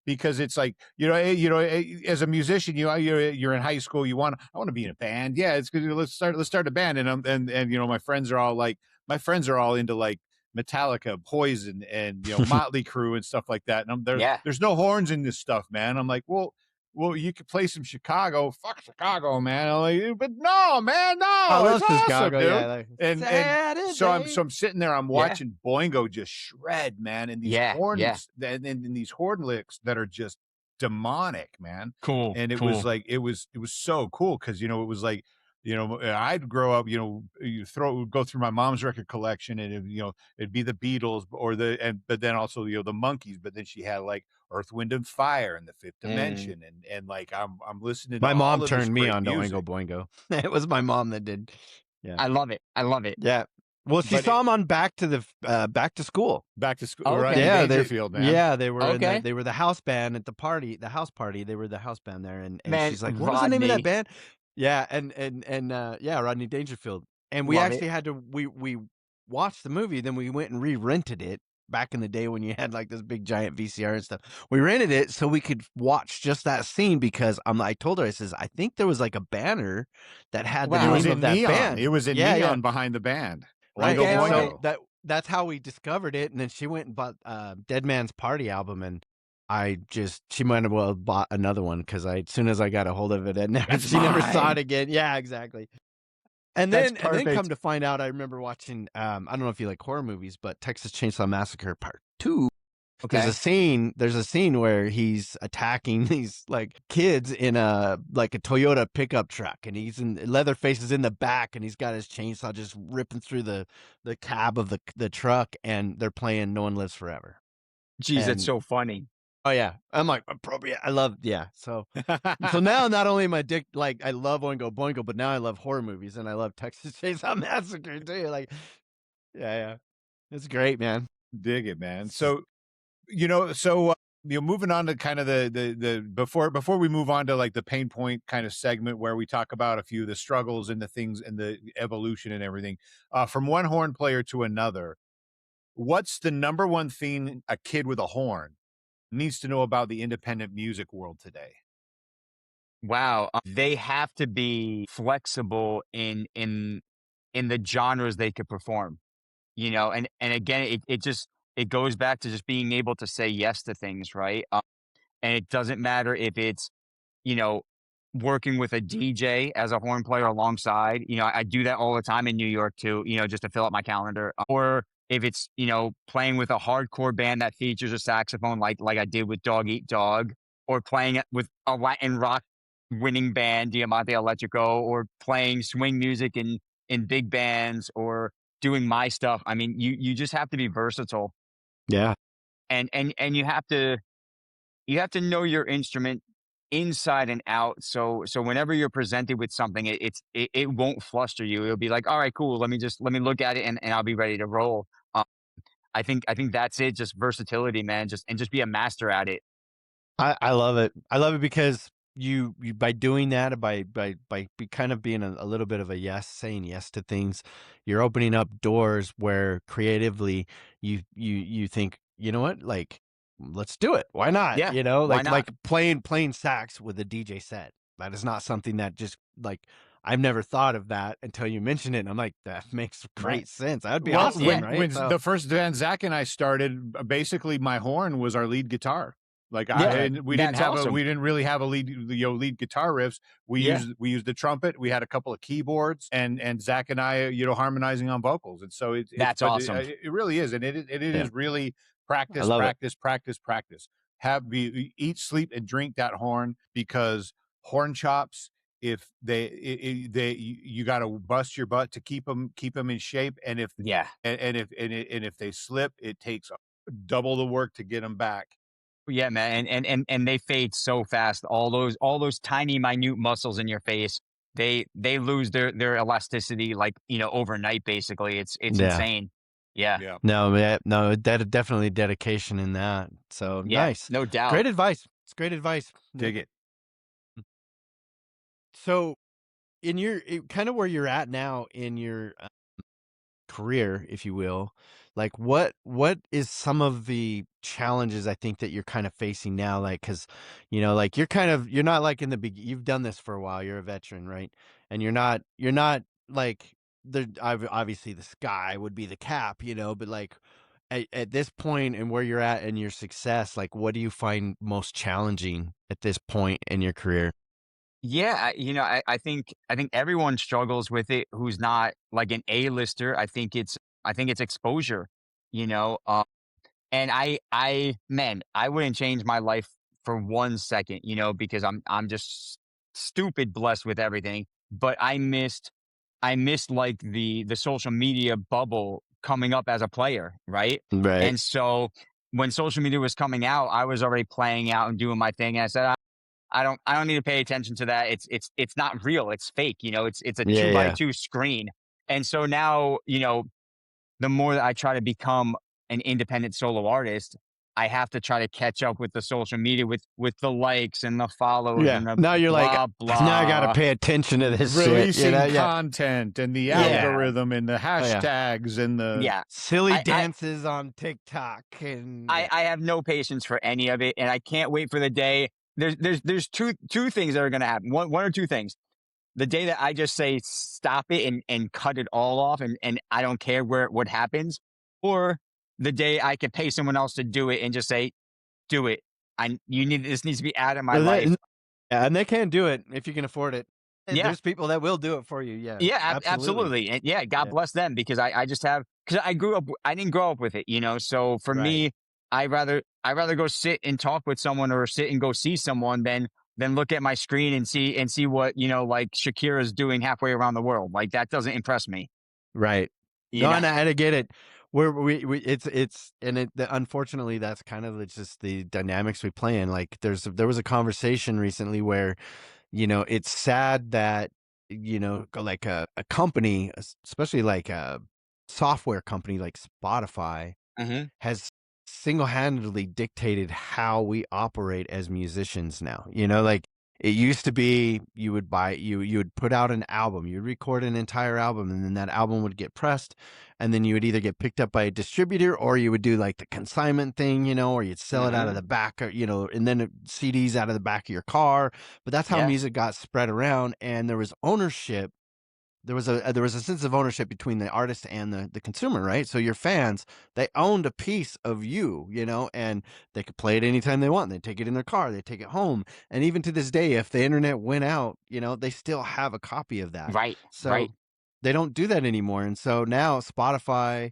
because it's like, as a musician, you're in high school, I want to be in a band. Yeah, it's good. Let's start a band. And my friends are all into like Metallica, Poison, and Motley Crue and stuff like that. And there's no horns in this stuff, man. I'm like, well, you could play some Chicago. Fuck Chicago, man. I'm like, but no, man, no. I love it's Chicago, awesome, dude. yeah. Like, and so I'm sitting there, I'm watching Boingo just shred, man, and these horns and these horn licks that are just demonic, man. Cool. And it was like it was so cool, because it was like, I'd grow up, go through my mom's record collection, and it'd be the Beatles but then also the Monkees, but then she had like Earth, Wind and Fire and the Fifth Dimension, and like I'm listening. My to mom all of turned this me great on to music. Oingo Boingo. It was my mom that did. Yeah, I love it. Yeah. Well, she saw him on Back to School. Back to School, okay. right? Yeah, Dangerfield, man. Yeah, they were. They were the house band at the house party. They were the house band there, and she's like, "What was the name of that band?" Yeah, and Rodney Dangerfield. And we actually had to we watched the movie, then we went and re-rented it back in the day when you had like this big giant VCR and stuff. We rented it so we could watch just that scene, because I told her, I says, I think there was like a banner that had the name of that band. It was in neon behind the band. Right. Oingo Boingo. So that's how we discovered it. And then she went and bought Dead Man's Party album, and she might have well bought another one, because as soon as I got a hold of it, she never saw it again. Yeah, exactly. And then come to find out, I remember watching, I don't know if you like horror movies, but Texas Chainsaw Massacre Part 2. Okay. There's a scene where he's attacking these like kids in a Toyota pickup truck, and Leatherface is in the back, and he's got his chainsaw just ripping through the cab of the truck, and they're playing No One Lives Forever. Jeez, that's so funny. Oh yeah, I'm like appropriate. I love So now not only am I I love Oingo Boingo, but now I love horror movies, and I love Texas Chainsaw Massacre too. Like, yeah, it's great, man. Dig it, man. So, moving on to kind of the before we move on to like the pain point kind of segment where we talk about a few of the struggles and the things and the evolution and everything, from one horn player to another, what's the number one thing a kid with a horn needs to know about the independent music world today? Wow, they have to be flexible in the genres they could perform, and again, it goes back to just being able to say yes to things, right? And it doesn't matter if it's, you know, working with a DJ as a horn player alongside. I do that all the time in New York too, just to fill up my calendar. Or if it's, playing with a hardcore band that features a saxophone like I did with Dog Eat Dog, or playing it with a Latin rock winning band, Diamante Electrico, or playing swing music in big bands, or doing my stuff. I mean, you just have to be versatile, Yeah. and you have to know your instrument inside and out. So whenever you're presented with something, it won't fluster you. It'll be like, all right, cool. Let me look at it, and I'll be ready to roll. I think that's it. Just versatility, man. Just be a master at it. I love it. I love it because you by doing that, kind of being a little bit of a yes, saying yes to things, you're opening up doors where creatively you think, you know what, like, let's do it. Why not? Yeah, why not? Like playing sax with a DJ set. That is not something that just like I've never thought of that until you mentioned it. And I'm like, that makes Right. great sense. That would be Well, awesome, Yeah, right? when So, the first band Zach and I started, basically my horn was our lead guitar. Like yeah, we didn't that's have awesome. we didn't really have a lead guitar riffs. Yeah, We used the trumpet. We had a couple of keyboards, and Zach and I, harmonizing on vocals. And so that's awesome. it really is, and it yeah, is really I practice, love it. practice, practice, practice. Eat, sleep, and drink that horn, because horn chops, if you got to bust your butt to keep them in shape, and Yeah. if they slip, it takes double the work to get them back. Yeah, man, and they fade so fast. All those tiny, minute muscles in your face, they lose their elasticity, like, overnight. Basically, it's Yeah. insane. Yeah, Yeah, No, man, no, definitely dedication in that. So yeah, nice. no doubt. Great advice. It's great advice. dig it. So in kind of where you're at now in your career, if you will, like what is some of the challenges I think that you're kind of facing now? Like, cause like you're not like in the you've done this for a while. You're a veteran, right? And you're not like obviously the sky would be the cap, but like at this point and where you're at and your success, like what do you find most challenging at this point in your career? Yeah, I think everyone struggles with it who's not like an A-lister. I think it's exposure, you know. And man, I wouldn't change my life for 1 second, because I'm just stupid blessed with everything. But I missed like the social media bubble coming up as a player, right? Right. And so when social media was coming out, I was already playing out and doing my thing. And I said, I don't need to pay attention to that. It's not real. It's fake. It's a Yeah, two by yeah. two screen. And so now, the more that I try to become an independent solo artist, I have to try to catch up with the social media, with the likes and the follows Yeah. and the Now you're like, blah now I got to blah. pay attention to this shit. Releasing Yeah. content and the Yeah, algorithm and the Oh, yeah. hashtags and the yeah. Silly I I dances on TikTok and I, yeah. I have no patience for any of it, and I can't wait for the day. There's two things that are gonna happen. One or two things. The day that I just say stop it and cut it all off, and I don't care what happens, or the day I can pay someone else to do it and just say, do it. This needs to be out of my Well, life. and they can do it if you can afford it. Yeah. There's people that will do it for you. Yeah, Yeah, absolutely. absolutely. And yeah, God Yeah. bless them, because I just have, because I didn't grow up with it, So for Right. me, I rather go sit and talk with someone, or sit and go see someone, than look at my screen and see what, like Shakira's doing halfway around the world. Like, that doesn't impress me. Right. You No, know? and I get it. We it's and unfortunately that's kind of just the dynamics we play in. Like there was a conversation recently where it's sad that like a company, especially like a software company like Spotify, has single-handedly dictated how we operate as musicians now. You know, like it used to be you would put out an album, you'd record an entire album, and then that album would get pressed, and then you would either get picked up by a distributor or you would do like the consignment thing, you know, or you'd sell it out of the back, you know, and then CDs out of the back of your car. But that's how music got spread around, and there was ownership. There was a sense of ownership between the artist and the consumer, right? So your fans, they owned a piece of you, you know, and they could play it anytime they want. They take it in their car, they take it home, and even to this day, if the internet went out, you know, they still have a copy of that. Right. So Right. they don't do that anymore, and so now Spotify,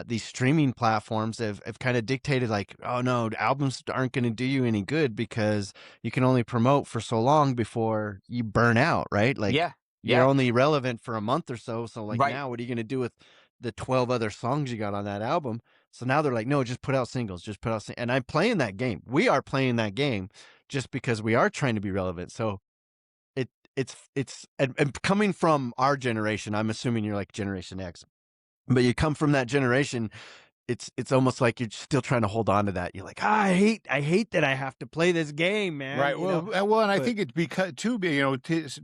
these streaming platforms have kind of dictated like, oh no, albums aren't going to do you any good because you can only promote for so long before you burn out, right? Like you're only relevant for a month or so. So like now, what are you going to do with the 12 other songs you got on that album? So now they're like, no, just put out singles, just put out. And I'm playing that game. We are playing that game just because we are trying to be relevant. So it's and coming from our generation, I'm assuming you're like Generation X, but you come from that generation. It's almost like you're still trying to hold on to that. You're like, I hate that I have to play this game, man. Right. You know? And I think it's because too, you know,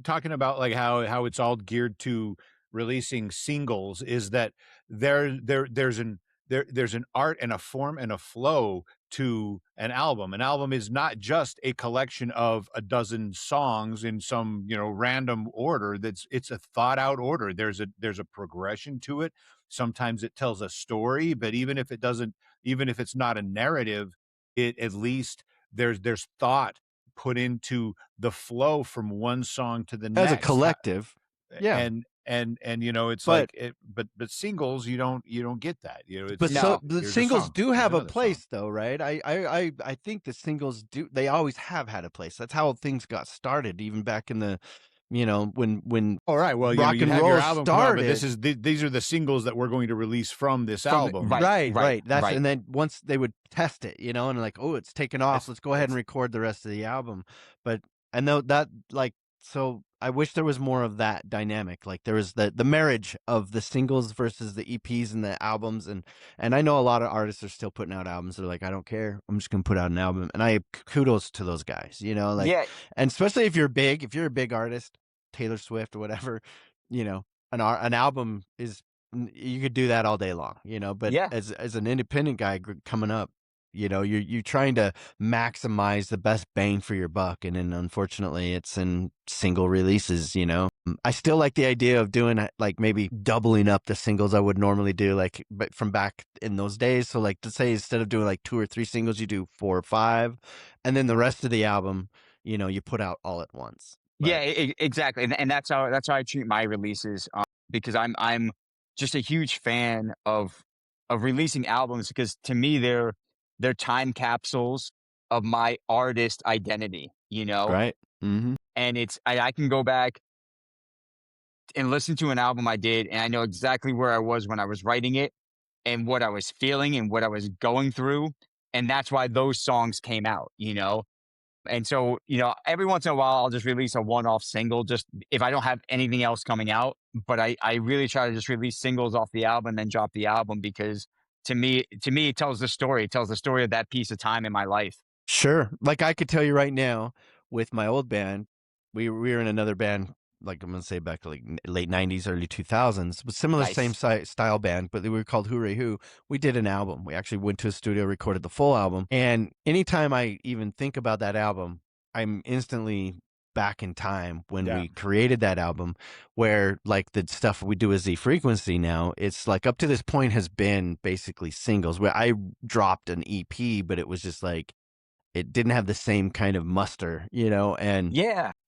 talking about like how it's all geared to releasing singles is that there's an art and a form and a flow to an album. An album is not just a collection of a dozen songs in some, you know, random order. It's a thought out order. There's a progression to it. Sometimes it tells a story, but even if it's not a narrative, it at least there's thought put into the flow from one song to the next as a collective. Yeah. And you know, it's but, like but singles, you don't get that, you know. But so the singles do have a place though, right? I think the singles they always have had a place. That's how things got started, even back in the, you know, when all right, well, rock you and have roll your album started. But these are the singles that we're going to release from this album. Right. That's and then once they would test it, you know, and like, oh, it's taken off. Let's go ahead and record the rest of the album. But I know that like so I wish there was more of that dynamic. Like there was the marriage of the singles versus the EPs and the albums, and I know a lot of artists are still putting out albums. They're like, I don't care, I'm just gonna put out an album, and I kudos to those guys, you know, like and especially if you're a big artist, Taylor Swift or whatever, you know, an album is, you could do that all day long, you know, but as an independent guy coming up, you know, you're trying to maximize the best bang for your buck, and then unfortunately it's in single releases, you know. I still like the idea of doing like maybe doubling up the singles I would normally do, like but from back in those days. So like to say instead of doing like 2 or 3 singles, you do 4 or 5, and then the rest of the album, you know, you put out all at once. But, exactly, and that's how I treat my releases, because I'm just a huge fan of releasing albums, because to me they're time capsules of my artist identity, you know? Right. Mm-hmm. And I can go back and listen to an album I did, and I know exactly where I was when I was writing it and what I was feeling and what I was going through. And that's why those songs came out, you know? And so, you know, every once in a while, I'll just release a one-off single, just if I don't have anything else coming out. But I really try to just release singles off the album and then drop the album, because to me, it tells the story. It tells the story of that piece of time in my life. Sure. Like I could tell you right now, with my old band, we were in another band, like I'm going to say back to like late 90s, early 2000s, but similar same style band, but they were called Hooray Who. We did an album. We actually went to a studio, recorded the full album. And anytime I even think about that album, I'm instantly back in time when we created that album, where like the stuff we do as the frequency now, it's like up to this point has been basically singles, where I dropped an EP, but it was just like, it didn't have the same kind of muster, you know, and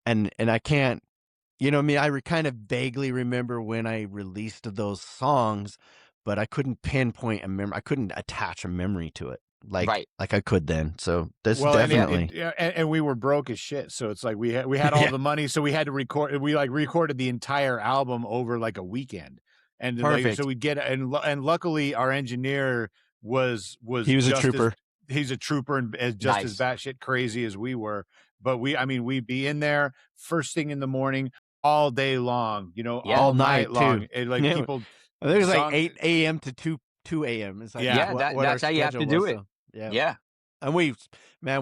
and I can't, you know what I mean? I kind of vaguely remember when I released those songs, but I couldn't pinpoint a memory. I couldn't attach a memory to it like I could then. So that's definitely. And we were broke as shit. So it's like we had all the money, so we had to record. We like recorded the entire album over like a weekend, and like, so we'd get and luckily our engineer was he was a trooper. He's a trooper and just as batshit crazy as we were. But we'd be in there first thing in the morning, all day long, you know, all night long. Too. And like people, I think it was like 8 a.m. to 2 2 a.m. It's like Yeah. what our that's how you have to schedule do was. it. So, yeah. Yeah. And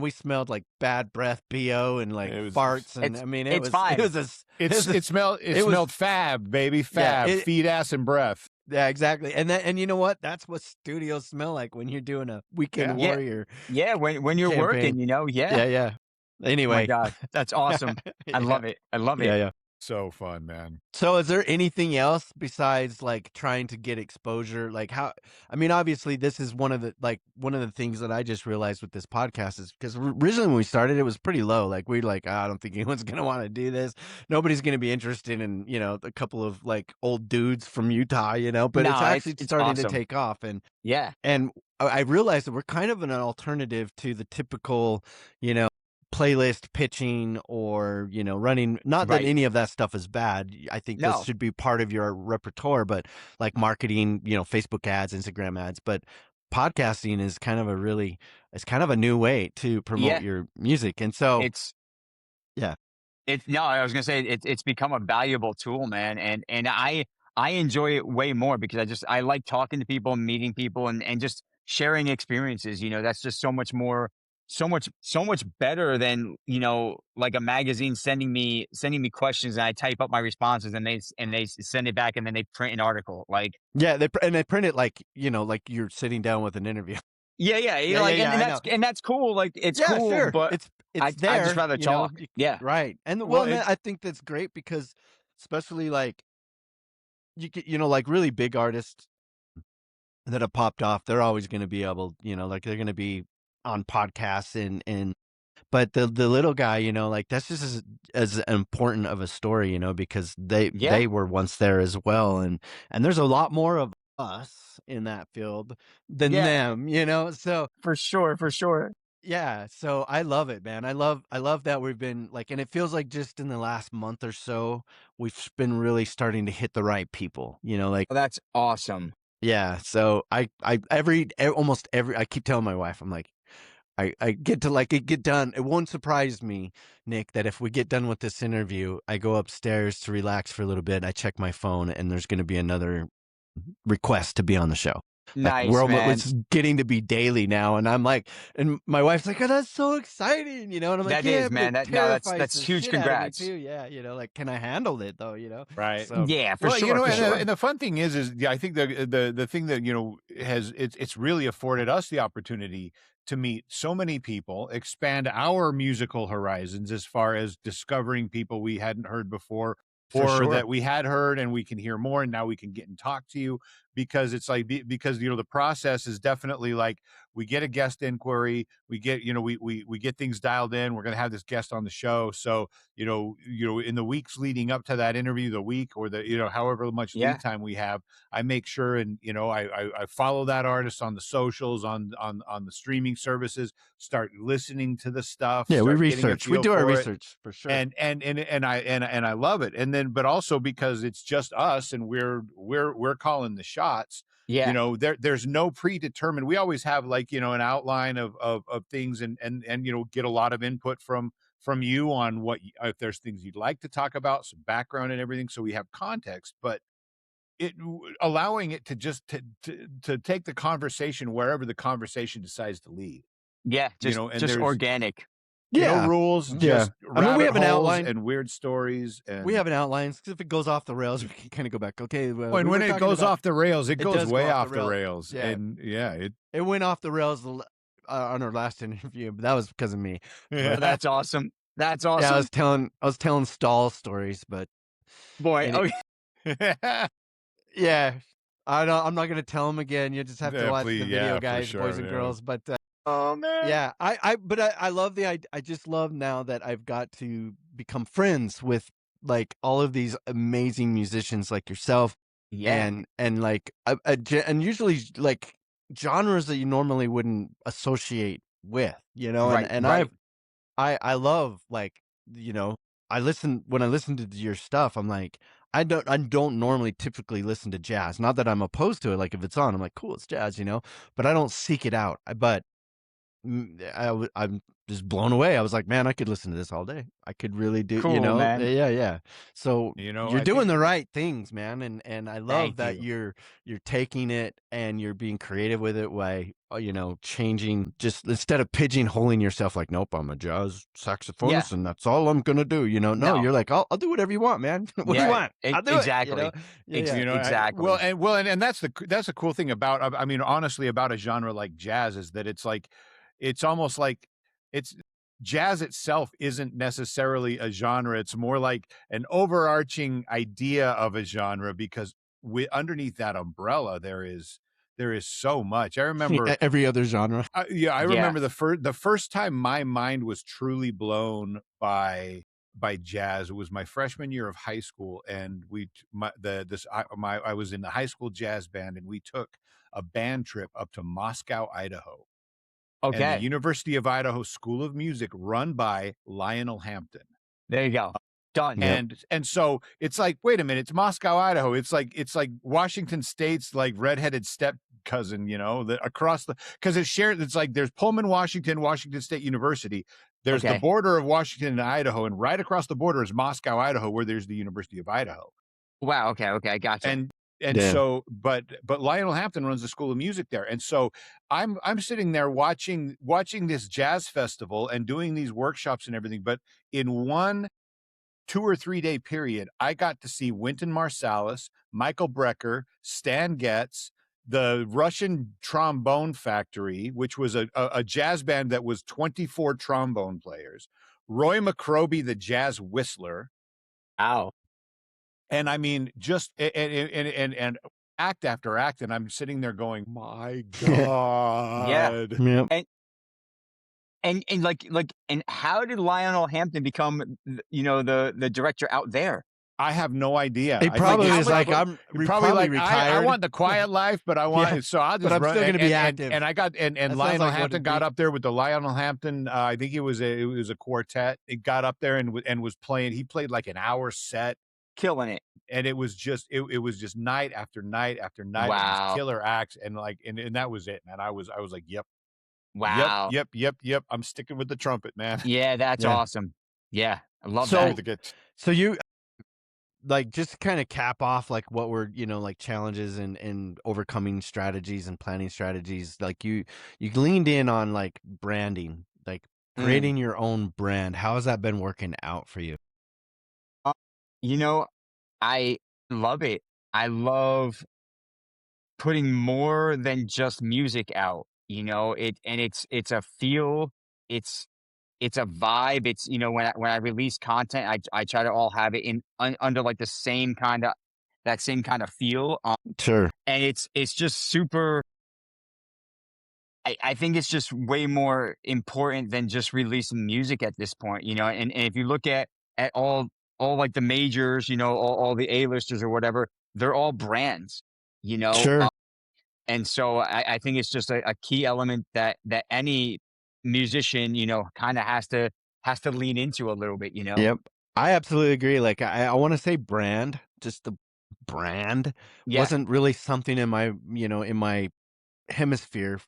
we smelled like bad breath, BO, and like It was- farts, and It's I mean, it's fine. It smelled fab, baby, Yeah, fab, feet, ass, and breath. yeah, exactly. And you know what? That's what studios smell like when you're doing a Weekend Yeah. Warrior Yeah, when you're campaign. working, yeah. Yeah, yeah. Oh my Anyway, God, that's awesome. I yeah, love it. I love it. yeah, yeah. So fun, man. So is there anything else besides like trying to get exposure? Like how, I mean, obviously this is one of the things that I just realized with this podcast is because originally when we started, it was pretty low. Like we're like, I don't think anyone's going to want to do this. Nobody's going to be interested in, a couple of like old dudes from Utah, but it's No, actually it's starting to awesome. take off. Yeah. And I realized that we're kind of an alternative to the typical, playlist pitching or, running. Not that Right. any of that stuff is bad. I think this No. should be part of your repertoire, but like marketing, Facebook ads, Instagram ads. But podcasting is kind of it's kind of a new way to promote Yeah. your music. And so, It's yeah. I was gonna say it's become a valuable tool, man, and I enjoy it way more because I like talking to people, meeting people, and just sharing experiences. That's just so much more, so much better than like a magazine sending me questions and I type up my responses and they send it back and then they print an article. Like Yeah. They print it like, like you're sitting down with an interview. yeah, Yeah, like yeah, I know. and that's cool. Like it's Yeah, cool, sure. but It's I there. just rather talk. Yeah, Right. And Well, and I think that's great because especially like you get, like really big artists that have popped off, they're always going to be able, like they're going to be on podcasts but the little guy, like that's just as important of a story, because they yeah, were once there as well. And there's a lot more of us in that field than yeah, them, so for sure, for sure. yeah, so I love it, man. I love that we've been like, and it feels like just in the last month or so, we've been really starting to hit the right people, like, Well, that's awesome. yeah. So almost every, I keep telling my wife, I'm like, I get to like it get done. It won't surprise me, Nick, that if we get done with this interview, I go upstairs to relax for a little bit. I check my phone and there's going to be another request to be on the show. Like Nice, man. it's getting to be daily now, and I'm like, and my wife's like, "Oh, that's so exciting," And I'm like, That "Yeah, is, but man. it That's terrifies the huge. shit out of me Congrats. too." Yeah, like, can I handle it though? Right. So Yeah, for Well, sure, for and, sure. and the fun thing is yeah, I think the thing that has it's really afforded us the opportunity to meet so many people, expand our musical horizons as far as discovering people we hadn't heard before, For or sure. that we had heard and we can hear more, and now we can get and talk to you because it's like because the process is definitely like we get a guest inquiry, we get we get things dialed in, we're going to have this guest on the show, so in the weeks leading up to that interview, the week or the however much Yeah, lead time we have, I make sure and I follow that artist on the socials, on the streaming services, start listening to the stuff, yeah, we start getting a research. We feel do our for it. research for sure. And I love it. And then, but also because it's just us and we're calling the shots. yeah, There's no predetermined. We always have like an outline of things and get a lot of input from you on what if there's things you'd like to talk about, some background and everything, so we have context. But allowing it to just to take the conversation wherever the conversation decides to lead. yeah. And Just there's organic. Yeah, no rules, yeah. just I mean, we rabbit have an holes outline. and weird stories. And We have an outline because if it goes off the rails, we can kind of go back. Okay, well, when it goes off the rails, it goes does way go off the rails. Yeah. And yeah, it went off the rails on our last interview, but that was because of me. Well, that's awesome. That's Yeah, awesome. I was telling stall stories, but Boy. and Oh, yeah, I'm not gonna tell them again. You just have to Yeah, watch please, the video, for guys, sure, boys and yeah. girls. But oh man. yeah, I love I just love now that I've got to become friends with like all of these amazing musicians like yourself, Yeah. and like and usually like genres that you normally wouldn't associate with, Right, and right. I love like when I listen to your stuff, I'm like I don't normally typically listen to jazz. Not that I'm opposed to it. Like if it's on, I'm like, cool, it's jazz, but I don't seek it out. But I'm just blown away. I was like, man, I could listen to this all day. I could really do, Cool, man. yeah. So you're I doing think the right things, man, and I love Thank that you. you're taking it and you're being creative with it by changing, just instead of pigeonholing yourself like, nope, I'm a jazz Yeah. saxophonist and that's all I'm gonna do. No, No. you're like, I'll do whatever you want, man. What do you Yeah. want? I'll do it. Exactly. Yeah. well, Exactly. and that's the cool thing about, I mean, honestly, about a genre like jazz is that it's like, it's almost like it's jazz itself isn't necessarily a genre. It's more like an overarching idea of a genre, because underneath that umbrella there is so much. I remember Every other genre. I Yeah. remember the first time my mind was truly blown by jazz. It was my freshman year of high school, and I was in the high school jazz band, and we took a band trip up to Moscow, Idaho, and the Okay. University of Idaho School of Music, run by Lionel Hampton. There you go. Done. Yep. And so it's like, wait a minute, it's Moscow, Idaho. It's like Washington State's like redheaded step cousin, across because it's shared. It's like there's Pullman, Washington State University. There's the Okay. border of Washington and Idaho, and right across the border is Moscow, Idaho, where there's the University of Idaho. Wow. Okay. I gotcha. And Yeah. so, but Lionel Hampton runs the School of Music there, and so I'm sitting there watching this jazz festival and doing these workshops and everything. But in one 2 or 3 day period, I got to see Wynton Marsalis, Michael Brecker, Stan Getz, the Russian Trombone Factory, which was a jazz band that was 24 trombone players, Roy McCroby, the jazz whistler. Wow. And I mean, just and act after act, and I'm sitting there going, my God. Yep. And how did Lionel Hampton become, the director out there? I have no idea. He probably I is like, I'm probably like, retired. I want the quiet life, but I want Yeah, so I'll just but I'm run, still gonna be and, active. And I got and That sounds Lionel like what Hampton it'd got be. up there with the Lionel Hampton. I think it was a quartet. It got up there and was playing. He played like an hour set, Killing it. and it was just night after night after night of Wow. these killer acts, and like and that was it, man. I was like, yep. Wow. Yep. I'm sticking with the trumpet, man. Yeah, that's Yeah. awesome. Yeah, I love So- that. So you, like, just kind of cap off like what were like challenges and overcoming strategies and planning strategies. Like you leaned in on like branding, like creating your own brand. How has that been working out for you? I love it. I love putting more than just music out. It's a feel. It's a vibe. It's when I release content, I try to all have it under like the same kind of feel. Sure. And it's just super. I think it's just way more important than just releasing music at this point. And if you look at all like the majors, all the A-listers or whatever, they're all brands. Sure. And so I think it's just a key element that any musician, kind of has to lean into a little bit. Yep. I absolutely agree. Like I want to say brand, just the brand Yeah. wasn't really something in my, in my hemisphere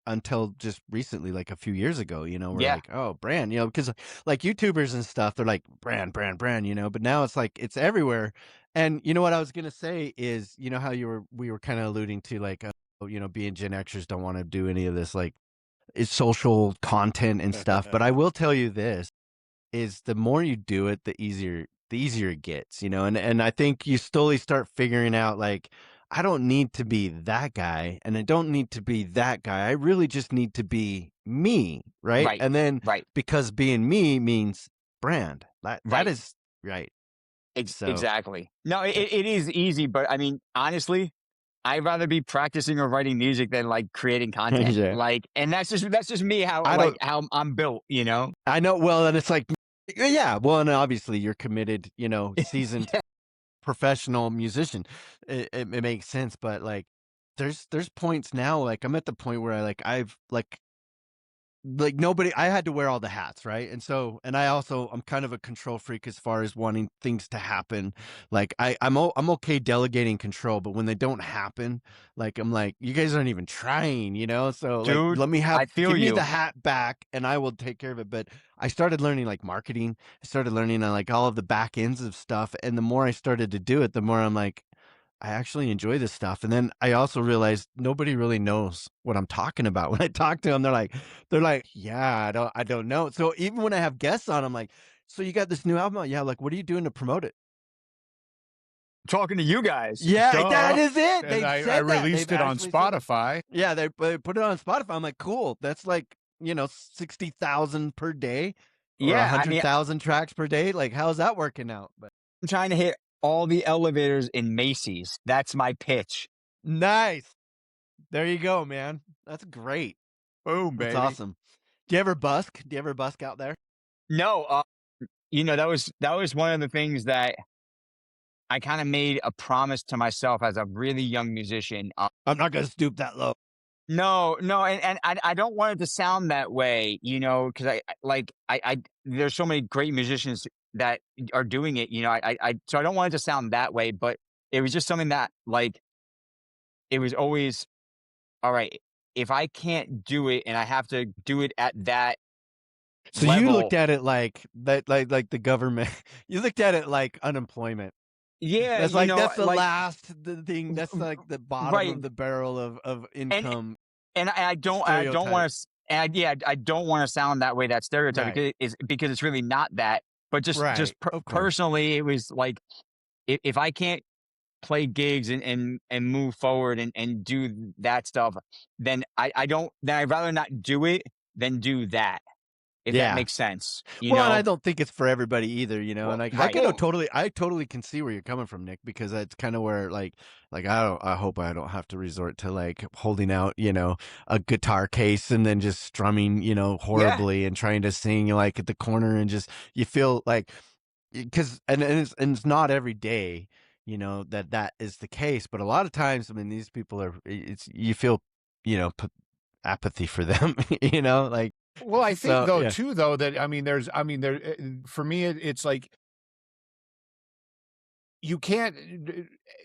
until just recently, like a few years ago, we're Yeah. like, oh, brand, because like YouTubers and stuff, they're like brand, but now it's like, it's everywhere. And what I was going to say is, how we were kind of alluding to like, being Gen Xers don't want to do any of this, like it's social content and stuff. But I will tell you this is the more you do it, the easier it gets, and I think you slowly start figuring out like, I don't need to be that guy and I don't need to be that guy. I really just need to be me. Right. Right. And then Right. because being me means brand. That Right. is right. So- Exactly. No, it is easy, but I mean, honestly, I'd rather be practicing or writing music than like creating content. Yeah. Like, and that's just me, how I'm built, I know. Well, and it's like, yeah. Well, and obviously you're committed, seasoned professional musician. It makes sense. But like, there's points now, like I'm at the point where I've like like nobody, I had to wear all the hats, right? And so, and I'm kind of a control freak as far as wanting things to happen. Like I'm okay delegating control, but when they don't happen, like I'm like, you guys aren't even trying, you know? So like, Dude, I feel give me the you. hat back and I will take care of it. But I started learning like marketing. I started learning like all of the back ends of stuff. And the more I started to do it, the more I'm like, I actually enjoy this stuff. And then I also realized nobody really knows what I'm talking about. When I talk to them, they're like, yeah, I don't know. So even when I have guests on, I'm like, so you got this new album out? Yeah. Like, what are you doing to promote it? Talking to you guys. Yeah, Duh. that is it. And They've I said that. released They've it on actually said that. Spotify. Yeah, they put it on Spotify. I'm like, cool. That's like, 60,000 per day or Yeah, I mean, 100,000 tracks per day. Like, how's that working out? But I'm trying to hit all the elevators in Macy's. That's my pitch. nice. There you go, man. That's great. Boom, baby. That's awesome. Do you ever busk? Do you ever busk out there? No, that was one of the things that I kind of made a promise to myself as a really young musician. I'm not gonna stoop that low. No, and I don't want it to sound that way, because there's so many great musicians that are doing it, so I don't want it to sound that way, but it was just something that like it was always all right. If I can't do it and I have to do it at that So level, you looked at it like that, like the government. You looked at it like unemployment. yeah, That's like that's the like last thing. That's like the bottom right, of the barrel of income. and I don't want to, I don't want to sound that way, that stereotype, Right. because it's really not that. But Right. Of course. personally, it was like if I can't play gigs and move forward and do that stuff, then I don't. Then I'd rather not do it than do that. If that Yeah. makes sense, Well, and I don't think it's for everybody either, Well, and like right. I totally can see where you're coming from, Nick, because that's kind of where like I hope I don't have to resort to like holding out, a guitar case and then just strumming, horribly and trying to sing like at the corner and just you feel like because and it's not every day, that is the case, but a lot of times, I mean, these people are it's you feel, apathy for them, like. Well, I think So, though yeah. too though that there for me it's like you can't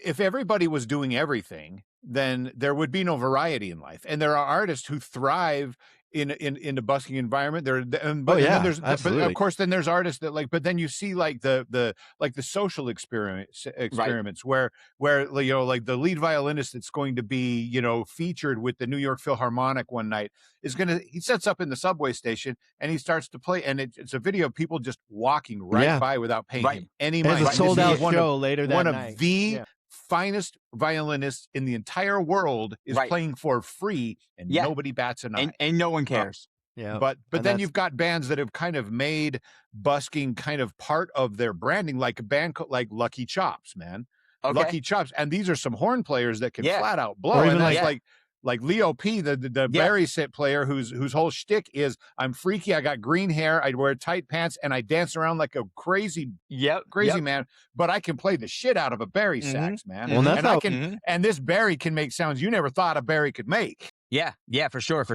if everybody was doing everything, then there would be no variety in life. And there are artists who thrive in the busking environment. But and then there's but of course then there's artists that like, but then you see like the social experiments where like the lead violinist that's going to be featured with the New York Philharmonic one night he sets up in the subway station and he starts to play, and it's a video of people just walking by without paying him any money. It's a sold out show later that night. One of the finest violinists in the entire world is playing for free, and nobody bats an eye, and no one cares. But then you've got bands that have kind of made busking kind of part of their branding, like a band like Lucky Chops, man. Okay. Lucky Chops, and these are some horn players that can flat out blow. Or even and that's like Leo P, the Barry sit player, whose whole shtick is I'm freaky, I got green hair, I wear tight pants, and I dance around like a crazy man. But I can play the shit out of a Barry sax, man. Well, that's and this Barry can make sounds you never thought a Barry could make. Yeah, for sure.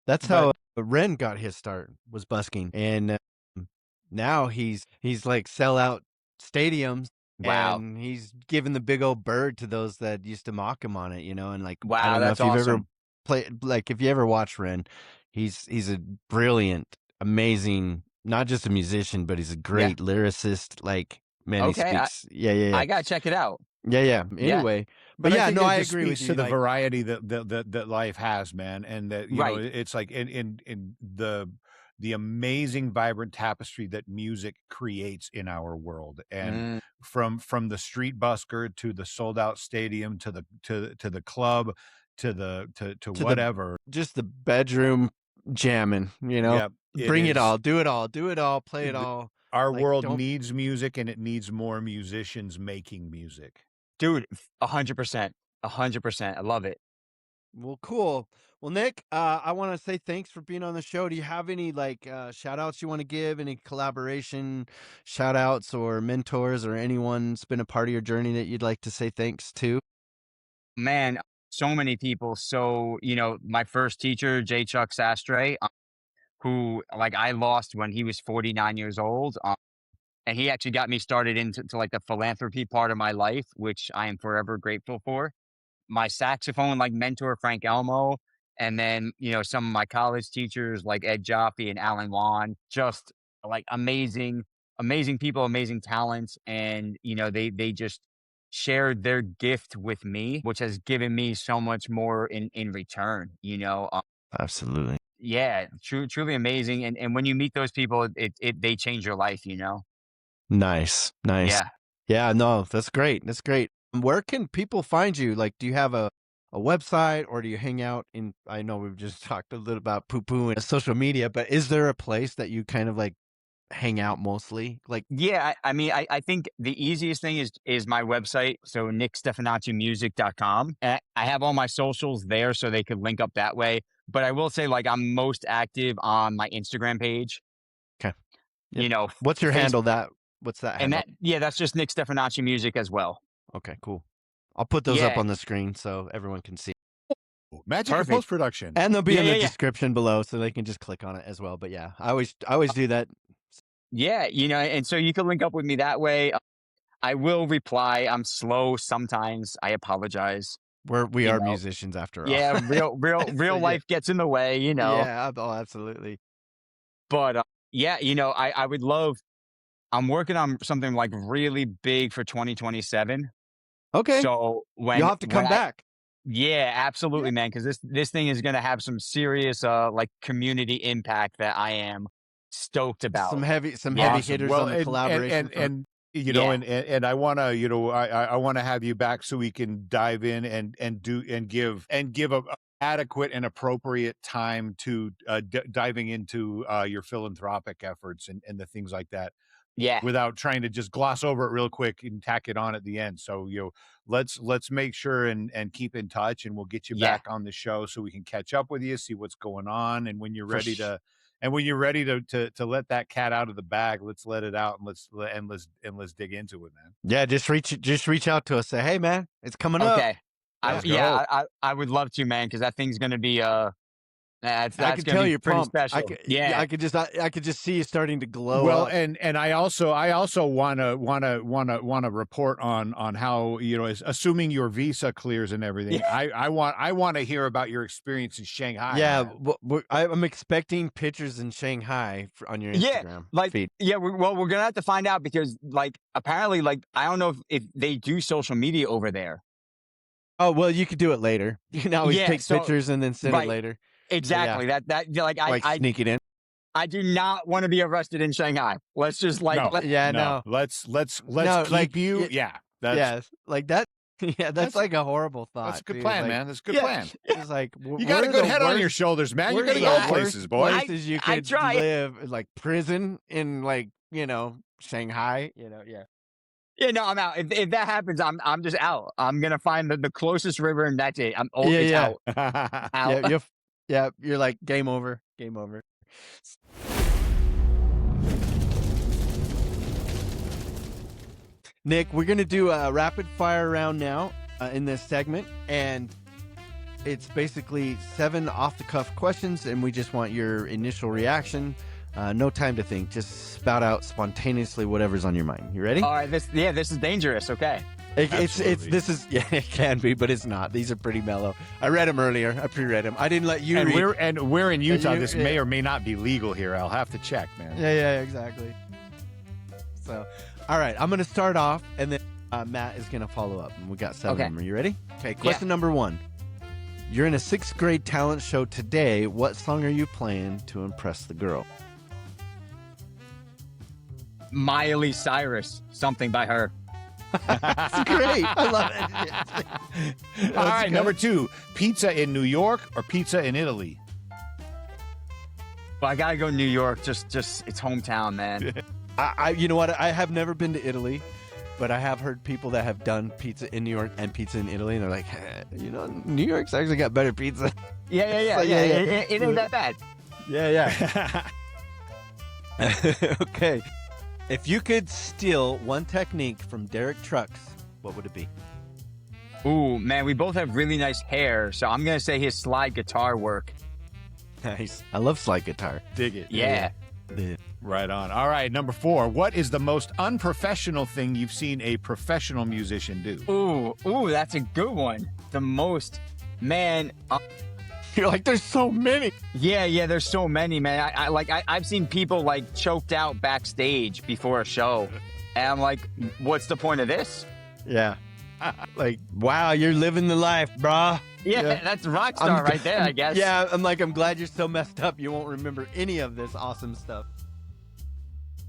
That's how Ren got his start, was busking, and now he's like sell out stadiums. Wow. And he's giving the big old bird to those that used to mock him on it, and like, wow, I don't know if awesome. you've ever played, like if you ever watch Ren, he's a brilliant, amazing, not just a musician, but he's a great lyricist. Like, man, he speaks. I gotta check it out. Yeah. Anyway, but I agree with you. To the variety that life has, man, and that it's like in the amazing vibrant tapestry that music creates in our world, and from the street busker to the sold out stadium to the club to whatever, just the bedroom jamming, bring it all, do it all, play it all. Our world needs music, and it needs more musicians making music. Dude, 100%. I love it. Well, cool. Well, Nick, I want to say thanks for being on the show. Do you have any shout outs you want to give? Any collaboration shout outs or mentors or anyone's been a part of your journey that you'd like to say thanks to? Man, so many people. So, my first teacher, J. Chuck Sastre, who like I lost when he was 49 years old. And he actually got me started into like the philanthropy part of my life, which I am forever grateful for. My saxophone like mentor, Frank Elmo, and then, some of my college teachers like Ed Jaffe and Alan Wan, just like amazing people, amazing talents. And, they just shared their gift with me, which has given me so much more in return, Absolutely. yeah, truly amazing. And when you meet those people, they change your life, Nice. Yeah. Yeah, no, that's great. That's great. Where can people find you? Like, do you have a website, or do you hang out in, I know we've just talked a little about poo-poo and social media, but is there a place that you kind of like hang out mostly? Like, Yeah, I mean, I think the easiest thing is my website. So nickstefanaccimusic.com. I have all my socials there so they could link up that way. But I will say, like, I'm most active on my Instagram page. okay. Yep. You know, What's your handle? What's that and handle? that's just Nick Stefanacci Music as well. Okay, cool. I'll put those up Yeah. on the screen so everyone can see. Magic of post-production. And they'll be in the description below so they can just click on it as well. But yeah, I always do that. Yeah, and so you can link up with me that way. I will reply. I'm slow sometimes. I apologize. We are musicians after all. Yeah, real life gets in the way, Yeah, oh, absolutely. But yeah, I would love. I'm working on something like really big for 2027. Okay. So you'll have to come back. Yeah, absolutely, man. Because this thing is going to have some serious like community impact that I am stoked about. Some heavy hitters on the collaboration. And and I want to I want to have you back so we can dive in and give a adequate and appropriate time to diving into your philanthropic efforts and the things like that. Yeah. Without trying to just gloss over it real quick and tack it on at the end. So, let's make sure and keep in touch, and we'll get you back on the show so we can catch up with you, see what's going on. And when you're ready to let that cat out of the bag, let's let it out and let's dig into it, man. Yeah. Just reach out to us. Say, hey man, it's coming up. Okay. I would love to, man. Cause that thing's going to be, that's I can tell you're pretty pumped. special. I could just see you starting to glow. Well, up. and I also want to report on how, assuming your visa clears and everything. I want to hear about your experience in Shanghai. Yeah, I'm expecting pictures in Shanghai on your Instagram feed. Yeah, we're gonna have to find out because like apparently like I don't know if they do social media over there. Oh well, you could do it later. You can always take pictures and then send it later. Exactly. Yeah. That like I sneak it in. I do not want to be arrested in Shanghai. Let's just like Let's keep you. Yeah. Like that. Yeah, that's like a horrible thought. That's a good plan, man. That's a good plan. It's like you got a good head on your shoulders, man. You're gonna go places, boy. Places you could live, like prison in like Shanghai. Yeah, no, I'm out. If that happens, I'm just out. I'm gonna find the closest river, and that's it. I'm out. Out. Yeah, you're like game over. Game over. Nick, we're gonna do a rapid fire round now in this segment, and it's basically 7 off the cuff questions, and we just want your initial reaction. No time to think. Just spout out spontaneously whatever's on your mind. You ready? All right. This is dangerous. Okay. It can be, but it's not. These are pretty mellow. I read them earlier. I pre-read them. I didn't let you read. We're in Utah. This may or may not be legal here. I'll have to check, man. Yeah, exactly. So, all right. I'm going to start off, and then Matt is going to follow up. And we got 7 of them. Are you ready? Okay. Question number 1. You're in a 6th grade talent show today. What song are you playing to impress the girl? Miley Cyrus. Something by her. That's great. I love it. All right, number 2. Pizza in New York or pizza in Italy? Well, I gotta go New York. Just it's hometown, man. You know what? I have never been to Italy, but I have heard people that have done pizza in New York and pizza in Italy, and they're like, New York's actually got better pizza. Yeah. It ain't that bad. Yeah. Okay. If you could steal one technique from Derek Trucks, what would it be? Ooh, man, we both have really nice hair, so I'm gonna say his slide guitar work. Nice. I love slide guitar. Dig it. Yeah. Right on. All right, number 4. What is the most unprofessional thing you've seen a professional musician do? Ooh, that's a good one. The most, man. You're like, there's so many. Yeah, there's so many, man. I've seen people like choked out backstage before a show, and I'm like, what's the point of this? Yeah. Like, wow, you're living the life, brah. Yeah, that's rock star right there, I guess. Yeah, I'm glad you're so messed up you won't remember any of this awesome stuff.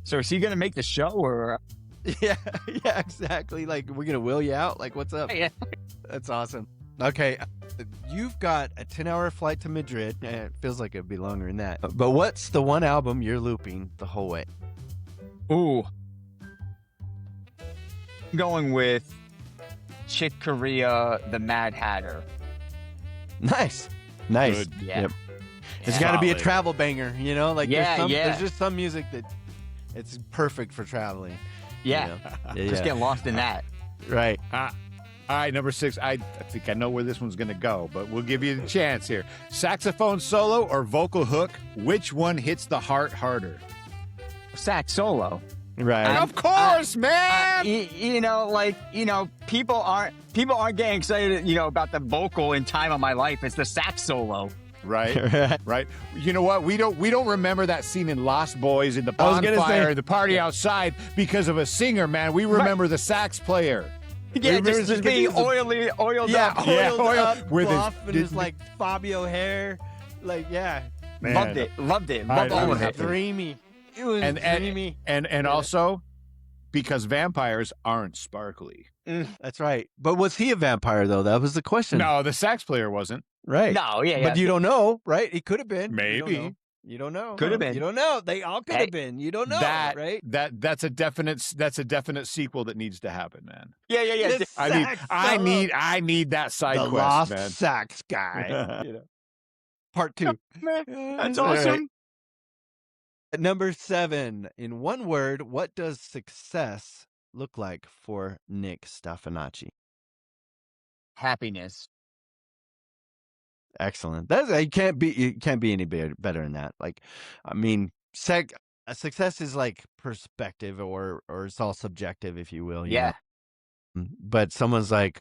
So is he gonna make the show or? Yeah, exactly. Like, we're gonna wheel you out. Like, what's up? Yeah. That's awesome. Okay, you've got a 10-hour flight to Madrid. It feels like it'd be longer than that. But what's the one album you're looping the whole way? Ooh. I'm going with Chick Corea, the Mad Hatter. Nice. Good. Yeah. Yep. It's got to be a Solid. travel banger, you know? Like, Yeah. there's just some music that it's perfect for traveling. Yeah. You know? Just get lost in that. Right. All right, number 6. I think I know where this one's going to go, but we'll give you the chance here. Saxophone solo or vocal hook? Which one hits the heart harder? Sax solo. Right. Of course, man. People aren't getting excited, about the vocal in Time of My Life. It's the sax solo. Right, right. You know what? We don't remember that scene in Lost Boys in the I was gonna bonfire, say- the party outside because of a singer, man. We remember the sax player. Yeah, Remember just being oiled up. oiled oiled up, with his- buff, and his like Fabio hair. Like, yeah. Man. Loved it. Loved I- all of I- it. Dreamy. It was dreamy. And also because vampires aren't sparkly. That's right. But was he a vampire, though? That was the question. No, the sax player wasn't. Right. No, yeah. But you don't know, right? He could have been. Maybe. You don't know. Could have been. You don't know. They all could have been. You don't know, right? That's a definite sequel that needs to happen, man. Yeah. This sax solo. I need that side The quest, lost man. sax guy. Part 2. That's All awesome. right. At number 7, in one word, what does success look like for Nick Stefanacci? Happiness. Excellent. That's you can't be any better than that. Like, I mean, success is like perspective, or it's all subjective, if you will. You know? But someone's like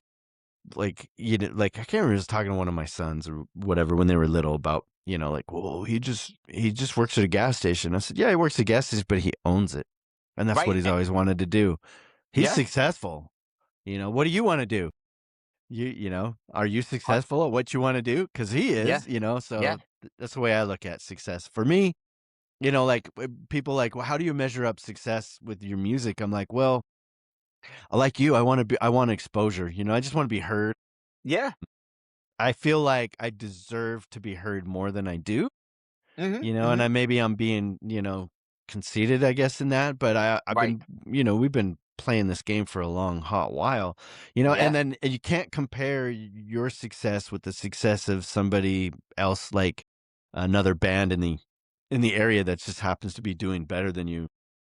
I can't remember, just talking to one of my sons or whatever when they were little about, like, well, he just works at a gas station. I said, yeah, he works at a gas station, but he owns it, and that's what he's always wanted to do. He's successful. What do you want to do? Are you successful at what you want to do? Because he is. So that's the way I look at success. For me, like, people like, well, how do you measure up success with your music? I'm like, well, I like you. I want exposure. I just want to be heard. Yeah. I feel like I deserve to be heard more than I do. Mm-hmm. And I'm being, conceited, I guess, in that. But I've been, we've been playing this game for a long, hot while, and then you can't compare your success with the success of somebody else, like another band in the area that just happens to be doing better than you.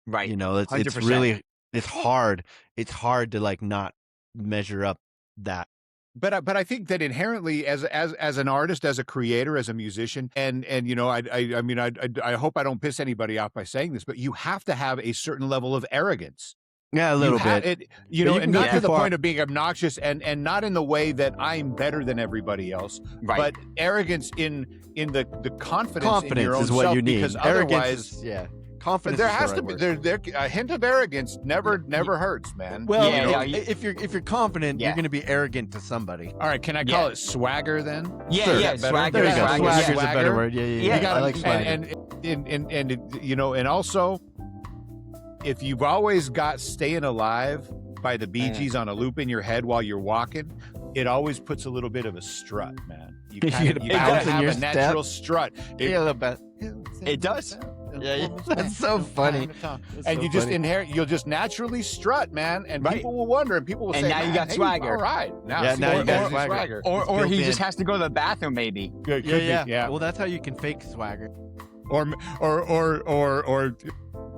Right. It's really, it's hard to like not measure up that. But I think that inherently, as an artist, as a creator, as a musician, and I hope I don't piss anybody off by saying this, but you have to have a certain level of arrogance. Yeah, a little bit. And not to the point of being obnoxious, and not in the way that I'm better than everybody else, but arrogance in the confidence in your own is what self, you need. Because Arrogance, otherwise, confidence. there is has the to right be word. a hint of arrogance. Never hurts, man. Well, if you're confident, you're going to be arrogant to somebody. All right, can I call it swagger then? Swagger. There you go. Swagger. Swagger's a Swagger. better word. Yeah. You gotta, I like swagger. And also, if you've always got "Staying Alive" by the Bee Gees on a loop in your head while you're walking, it always puts a little bit of a strut, man. You gotta have a natural strut. A little bit. It does. Yeah, that's so funny. And you just you'll just naturally strut, man. And people will wonder, and people will say, now you got swagger. All right. Now you got swagger. Or he just has to go to the bathroom, maybe. Yeah. Well, that's how you can fake swagger. Or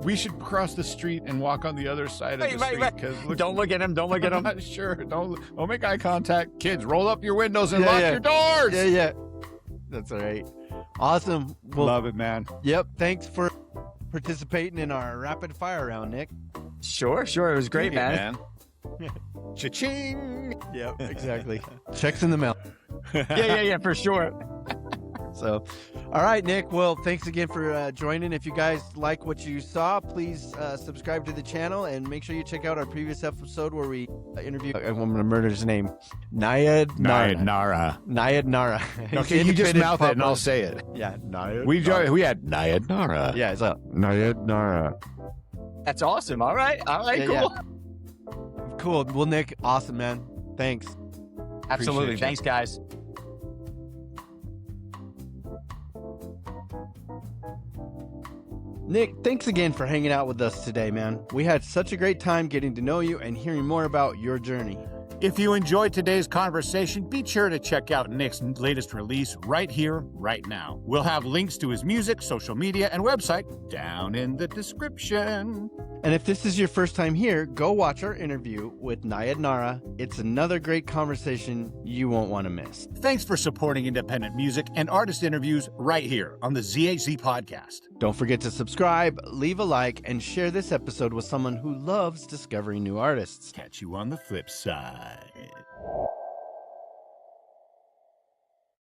We should cross the street and walk on the other side of the street. Right. Don't look at him. Don't look at him. Sure. Don't make eye contact. Kids, roll up your windows and lock your doors. Yeah. That's all right. Awesome. Well, love it, man. Yep. Thanks for participating in our rapid fire round, Nick. Sure. It was great, man. Cha-ching. Yep, exactly. Checks in the mail. Yeah, for sure. So, all right, Nick. Well, thanks again for joining. If you guys like what you saw, please subscribe to the channel and make sure you check out our previous episode where we interviewed, I'm going to murder his name, Nayad Nara. Okay, you just mouth it and I'll say it. Yeah, Nayad. We had Nayad Nara. Yeah, it's up. Nayad Nara. That's awesome. All right, yeah, cool. Yeah. Cool. Well, Nick, awesome, man. Thanks. Absolutely. Thanks, guys. Nick, thanks again for hanging out with us today, man. We had such a great time getting to know you and hearing more about your journey. If you enjoyed today's conversation, be sure to check out Nick's latest release right here, right now. We'll have links to his music, social media, and website down in the description. And if this is your first time here, go watch our interview with Nayad Nara. It's another great conversation you won't want to miss. Thanks for supporting independent music and artist interviews right here on the ZHZ Podcast. Don't forget to subscribe, leave a like, and share this episode with someone who loves discovering new artists. Catch you on the flip side.